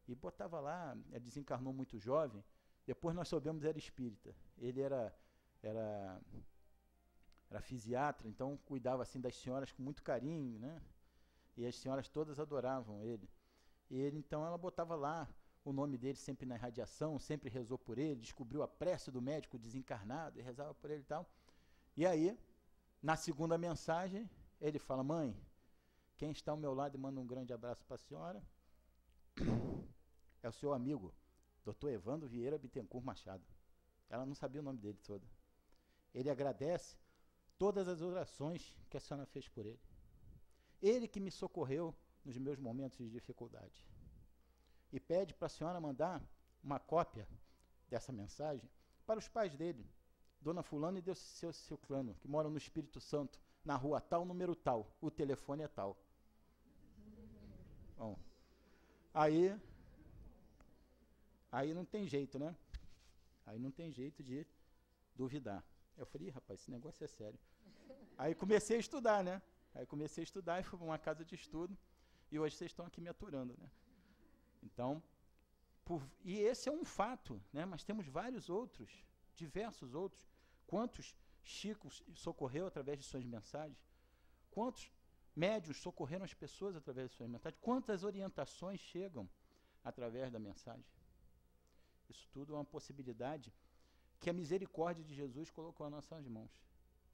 E botava lá, desencarnou muito jovem. Depois nós soubemos que era espírita. Ele era fisiatra, então cuidava assim das senhoras com muito carinho, né? E as senhoras todas adoravam ele. E ele, então, ela botava lá o nome dele sempre na irradiação, sempre rezou por ele, descobriu a prece do médico desencarnado e rezava por ele e tal. E aí, na segunda mensagem, ele fala, mãe, quem está ao meu lado e manda um grande abraço para a senhora é o seu amigo, Dr. Evandro Vieira Bittencourt Machado. Ela não sabia o nome dele todo. Ele agradece todas as orações que a senhora fez por ele. Ele que me socorreu nos meus momentos de dificuldade. E pede para a senhora mandar uma cópia dessa mensagem para os pais dele, Dona Fulano e seu Ciclano, que moram no Espírito Santo, na rua tal, número tal, o telefone é tal. Bom, aí não tem jeito, né? Aí não tem jeito de duvidar. Eu falei, rapaz, esse negócio é sério. Aí comecei a estudar, né? Aí comecei a estudar e fui para uma casa de estudo, e hoje vocês estão aqui me aturando, né? Então, e esse é um fato, né? Mas temos vários outros, diversos outros. Quantos Chico socorreu através de suas mensagens? Quantos médiuns socorreram as pessoas através de suas mensagens? Quantas orientações chegam através da mensagem? Isso tudo é uma possibilidade que a misericórdia de Jesus colocou nas nossas mãos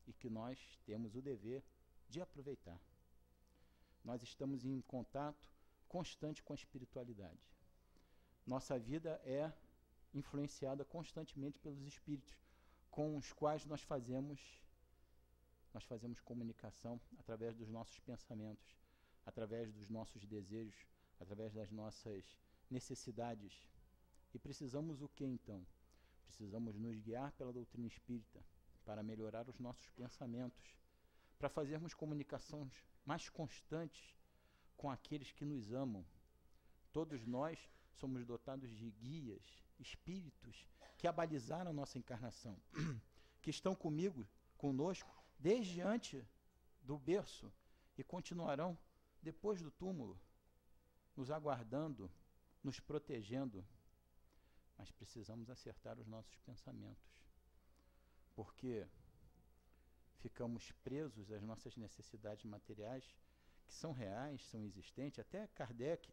e que nós temos o dever de aproveitar. Nós estamos em contato constante com a espiritualidade. Nossa vida é influenciada constantemente pelos espíritos com os quais nós fazemos comunicação através dos nossos pensamentos, através dos nossos desejos, através das nossas necessidades. E precisamos o que então? Precisamos nos guiar pela doutrina espírita para melhorar os nossos pensamentos, para fazermos comunicações mais constantes com aqueles que nos amam. Todos nós somos dotados de guias espíritos que abalizaram a nossa encarnação, que estão conosco, desde antes do berço e continuarão depois do túmulo, nos aguardando, nos protegendo. Mas precisamos acertar os nossos pensamentos, porque ficamos presos às nossas necessidades materiais, que são reais, são existentes. Até Kardec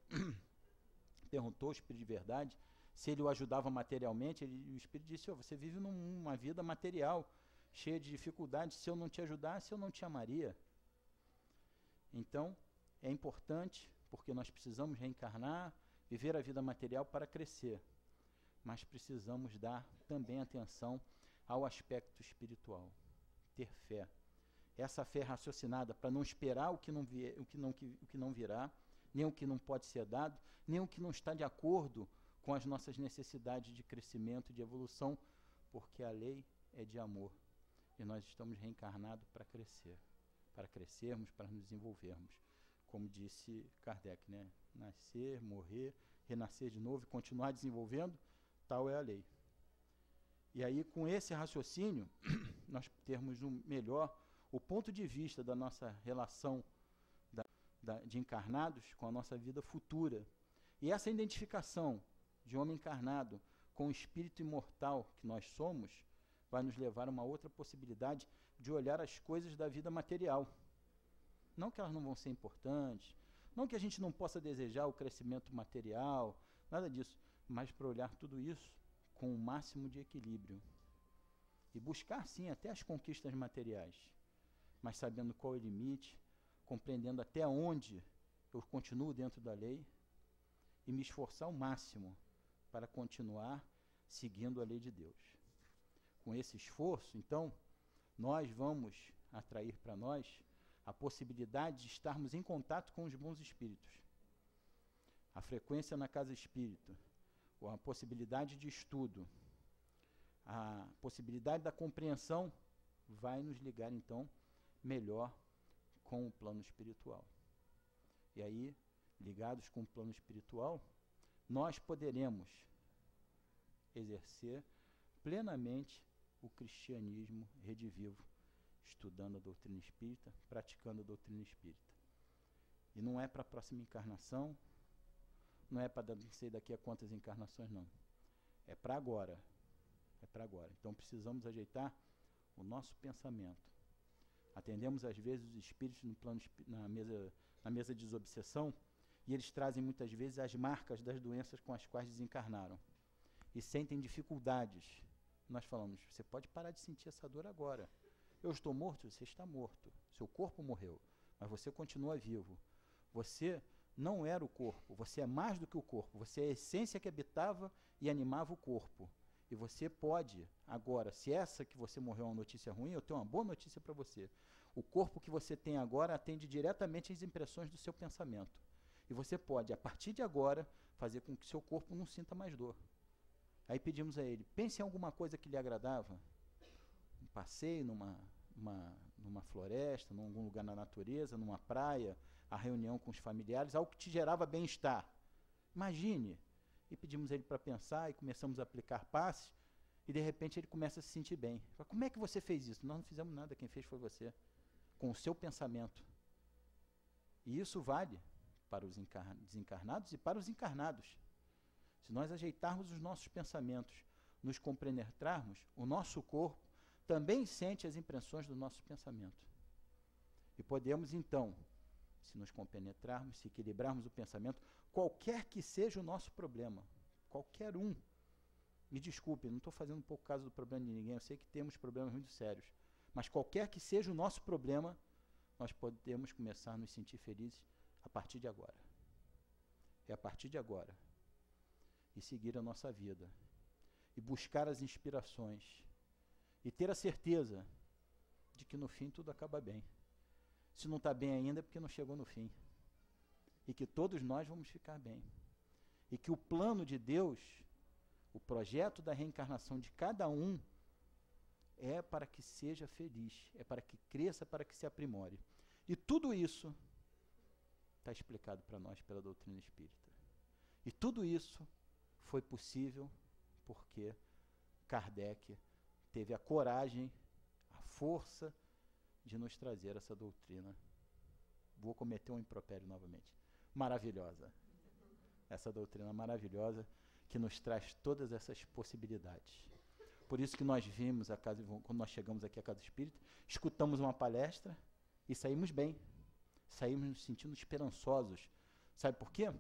perguntou ao Espírito de Verdade se ele o ajudava materialmente. O Espírito disse: você vive numa vida material, cheia de dificuldades. Se eu não te ajudasse, eu não te amaria. Então, é importante, porque nós precisamos reencarnar, viver a vida material para crescer. Mas precisamos dar também atenção ao aspecto espiritual. Ter fé. Essa fé raciocinada para não esperar o que não virá, nem o que não pode ser dado, nem o que não está de acordo com as nossas necessidades de crescimento e de evolução, porque a lei é de amor. E nós estamos reencarnados para crescer, para crescermos, para nos desenvolvermos. Como disse Kardec, né? Nascer, morrer, renascer de novo e continuar desenvolvendo, tal é a lei. E aí, com esse raciocínio, nós termos melhor o ponto de vista da nossa relação de encarnados com a nossa vida futura. E essa identificação de homem encarnado com o espírito imortal que nós somos, vai nos levar a uma outra possibilidade de olhar as coisas da vida material. Não que elas não vão ser importantes, não que a gente não possa desejar o crescimento material, nada disso, mas para olhar tudo isso com o máximo de equilíbrio. E buscar, sim, até as conquistas materiais, mas sabendo qual é o limite, compreendendo até onde eu continuo dentro da lei e me esforçar ao máximo para continuar seguindo a lei de Deus. Com esse esforço, então, nós vamos atrair para nós a possibilidade de estarmos em contato com os bons espíritos. A frequência na casa espírita, a possibilidade de estudo, a possibilidade da compreensão vai nos ligar, então, melhor com o plano espiritual. E aí, ligados com o plano espiritual, nós poderemos exercer plenamente o cristianismo redivivo, estudando a doutrina espírita, praticando a doutrina espírita. E não é para a próxima encarnação, não é para não sei daqui a quantas encarnações, não. É para agora. É para agora. Então precisamos ajeitar o nosso pensamento. Atendemos às vezes os espíritos no plano, na mesa de desobsessão, e eles trazem muitas vezes as marcas das doenças com as quais desencarnaram. E sentem dificuldades. Nós falamos: você pode parar de sentir essa dor agora. Eu estou morto? Você está morto. Seu corpo morreu, mas você continua vivo. Você não era o corpo, você é mais do que o corpo. Você é a essência que habitava e animava o corpo. E você pode, agora, se essa que você morreu é uma notícia ruim, eu tenho uma boa notícia para você. O corpo que você tem agora atende diretamente às impressões do seu pensamento. E você pode, a partir de agora, fazer com que seu corpo não sinta mais dor. Aí pedimos a ele: pense em alguma coisa que lhe agradava. Um passeio numa floresta, em algum lugar na natureza, numa praia, a reunião com os familiares, algo que te gerava bem-estar. Imagine. E pedimos a ele para pensar e começamos a aplicar passes, e de repente ele começa a se sentir bem. Fala: como é que você fez isso? Nós não fizemos nada, quem fez foi você, com o seu pensamento. E isso vale para os desencarnados e para os encarnados. Se nós ajeitarmos os nossos pensamentos, nos compenetrarmos, o nosso corpo também sente as impressões do nosso pensamento. E podemos então, se nos compenetrarmos, se equilibrarmos o pensamento, qualquer que seja o nosso problema, qualquer um, me desculpe, não estou fazendo pouco caso do problema de ninguém, eu sei que temos problemas muito sérios, mas qualquer que seja o nosso problema, nós podemos começar a nos sentir felizes a partir de agora. É a partir de agora. E seguir a nossa vida. E buscar as inspirações. E ter a certeza de que no fim tudo acaba bem. Se não está bem ainda é porque não chegou no fim. E que todos nós vamos ficar bem. E que o plano de Deus, o projeto da reencarnação de cada um, é para que seja feliz, é para que cresça, para que se aprimore. E tudo isso está explicado para nós pela doutrina espírita. E tudo isso foi possível porque Kardec teve a coragem, a força de nos trazer essa doutrina. Vou cometer um impropério novamente. Maravilhosa. Essa doutrina maravilhosa que nos traz todas essas possibilidades. Por isso que nós vimos, quando nós chegamos aqui à Casa Espírita, escutamos uma palestra e saímos bem. Saímos nos sentindo esperançosos. Sabe por quê?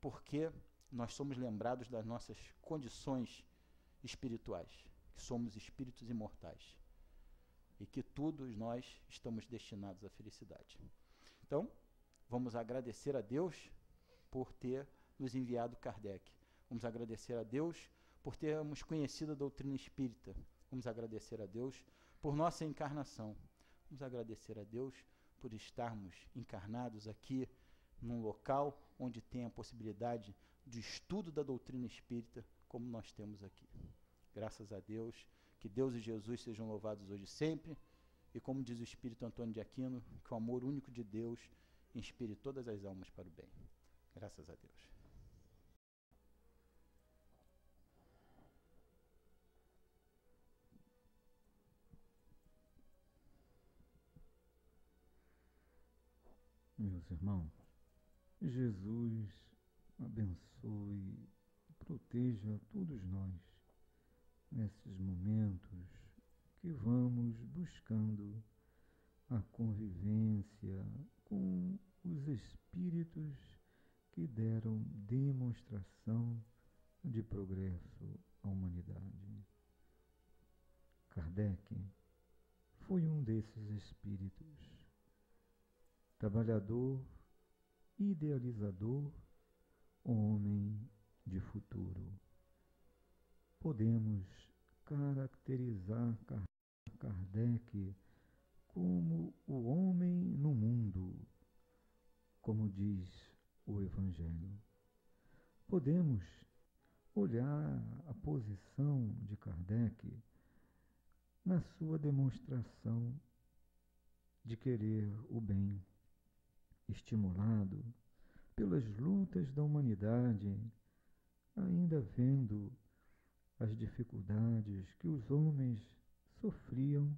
Porque nós somos lembrados das nossas condições espirituais, que somos espíritos imortais e que todos nós estamos destinados à felicidade. Então, vamos agradecer a Deus por ter nos enviado Kardec. Vamos agradecer a Deus por termos conhecido a doutrina espírita. Vamos agradecer a Deus por nossa encarnação. Vamos agradecer a Deus por estarmos encarnados aqui num local onde tem a possibilidade de estudo da doutrina espírita, como nós temos aqui. Graças a Deus, que Deus e Jesus sejam louvados hoje e sempre, e como diz o Espírito Antônio de Aquino, que o amor único de Deus inspire todas as almas para o bem. Graças a Deus. Meus irmãos, Jesus abençoe e proteja a todos nós nesses momentos que vamos buscando a convivência com os espíritos que deram demonstração de progresso à humanidade. Kardec foi um desses espíritos. Trabalhador, idealizador, homem de futuro. Podemos caracterizar Kardec como o homem no mundo, como diz o Evangelho. Podemos olhar a posição de Kardec na sua demonstração de querer o bem, estimulado pelas lutas da humanidade, ainda vendo as dificuldades que os homens sofriam,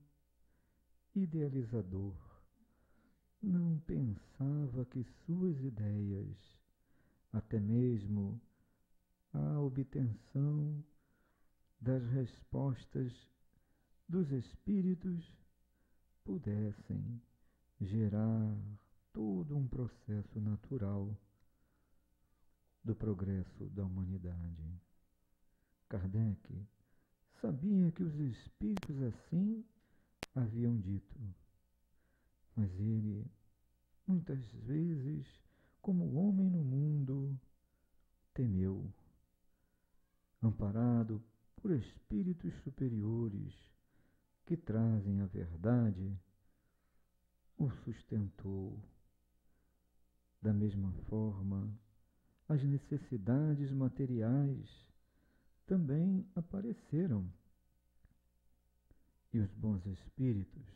idealizador, não pensava que suas ideias, até mesmo a obtenção das respostas dos espíritos, pudessem gerar todo um processo natural do progresso da humanidade. Kardec sabia que os espíritos assim haviam dito, mas ele, muitas vezes, como homem no mundo, temeu, amparado por espíritos superiores que trazem a verdade, o sustentou. Da mesma forma, as necessidades materiais também apareceram. E os bons espíritos,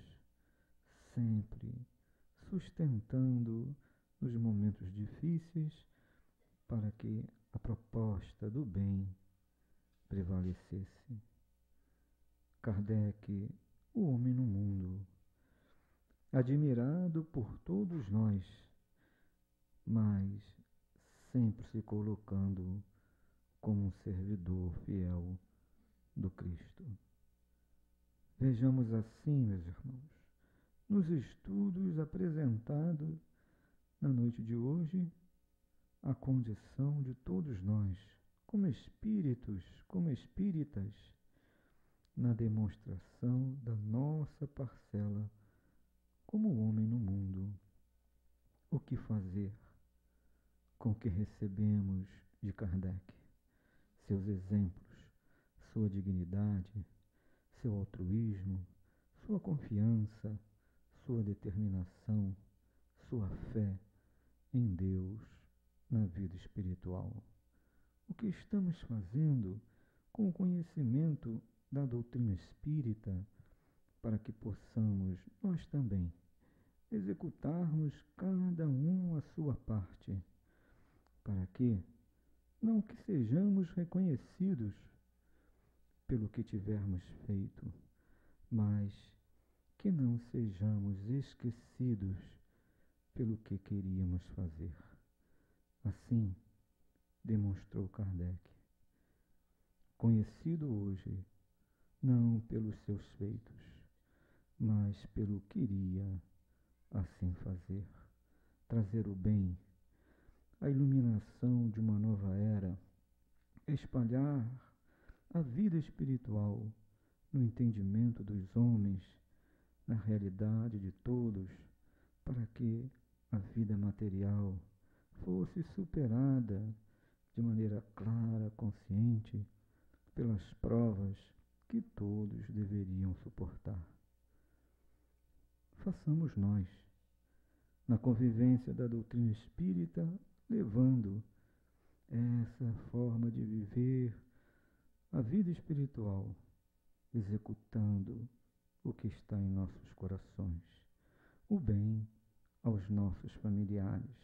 sempre sustentando nos momentos difíceis, para que a proposta do bem prevalecesse. Kardec, o homem no mundo, admirado por todos nós, mas sempre se colocando como um servidor fiel do Cristo. Vejamos assim, meus irmãos, nos estudos apresentados na noite de hoje, a condição de todos nós, como espíritos, como espíritas, na demonstração da nossa parcela como homem no mundo. O que fazer com o que recebemos de Kardec? Seus exemplos, sua dignidade, seu altruísmo, sua confiança, sua determinação, sua fé em Deus, na vida espiritual. O que estamos fazendo com o conhecimento da doutrina espírita para que possamos, nós também, executarmos cada um a sua parte, para que, não que sejamos reconhecidos pelo que tivermos feito, mas que não sejamos esquecidos pelo que queríamos fazer. Assim, demonstrou Kardec, conhecido hoje não pelos seus feitos, mas pelo que iria assim fazer, trazer o bem, a iluminação de uma nova era, espalhar a vida espiritual no entendimento dos homens, na realidade de todos, para que a vida material fosse superada de maneira clara, consciente, pelas provas que todos deveriam suportar. Façamos nós, na convivência da doutrina espírita, levando essa forma de viver a vida espiritual, executando o que está em nossos corações, o bem aos nossos familiares,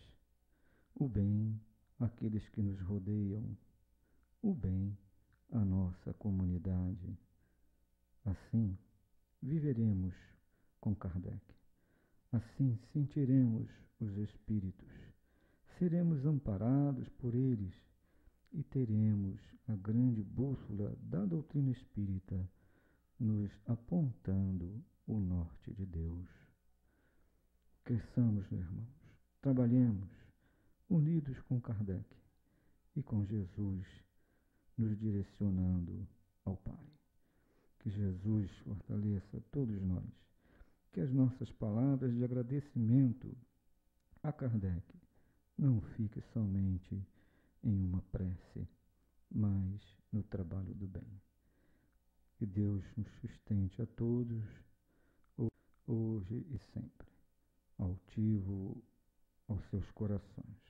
o bem àqueles que nos rodeiam, o bem à nossa comunidade. Assim, viveremos com Kardec. Assim, sentiremos os espíritos, seremos amparados por eles e teremos a grande bússola da doutrina espírita nos apontando o norte de Deus. Cresçamos, irmãos, trabalhemos unidos com Kardec e com Jesus, nos direcionando ao Pai. Que Jesus fortaleça todos nós, que as nossas palavras de agradecimento a Kardec não fiquem somente em uma prece, mas no trabalho do bem. Que Deus nos sustente a todos, hoje e sempre, altivo aos seus corações.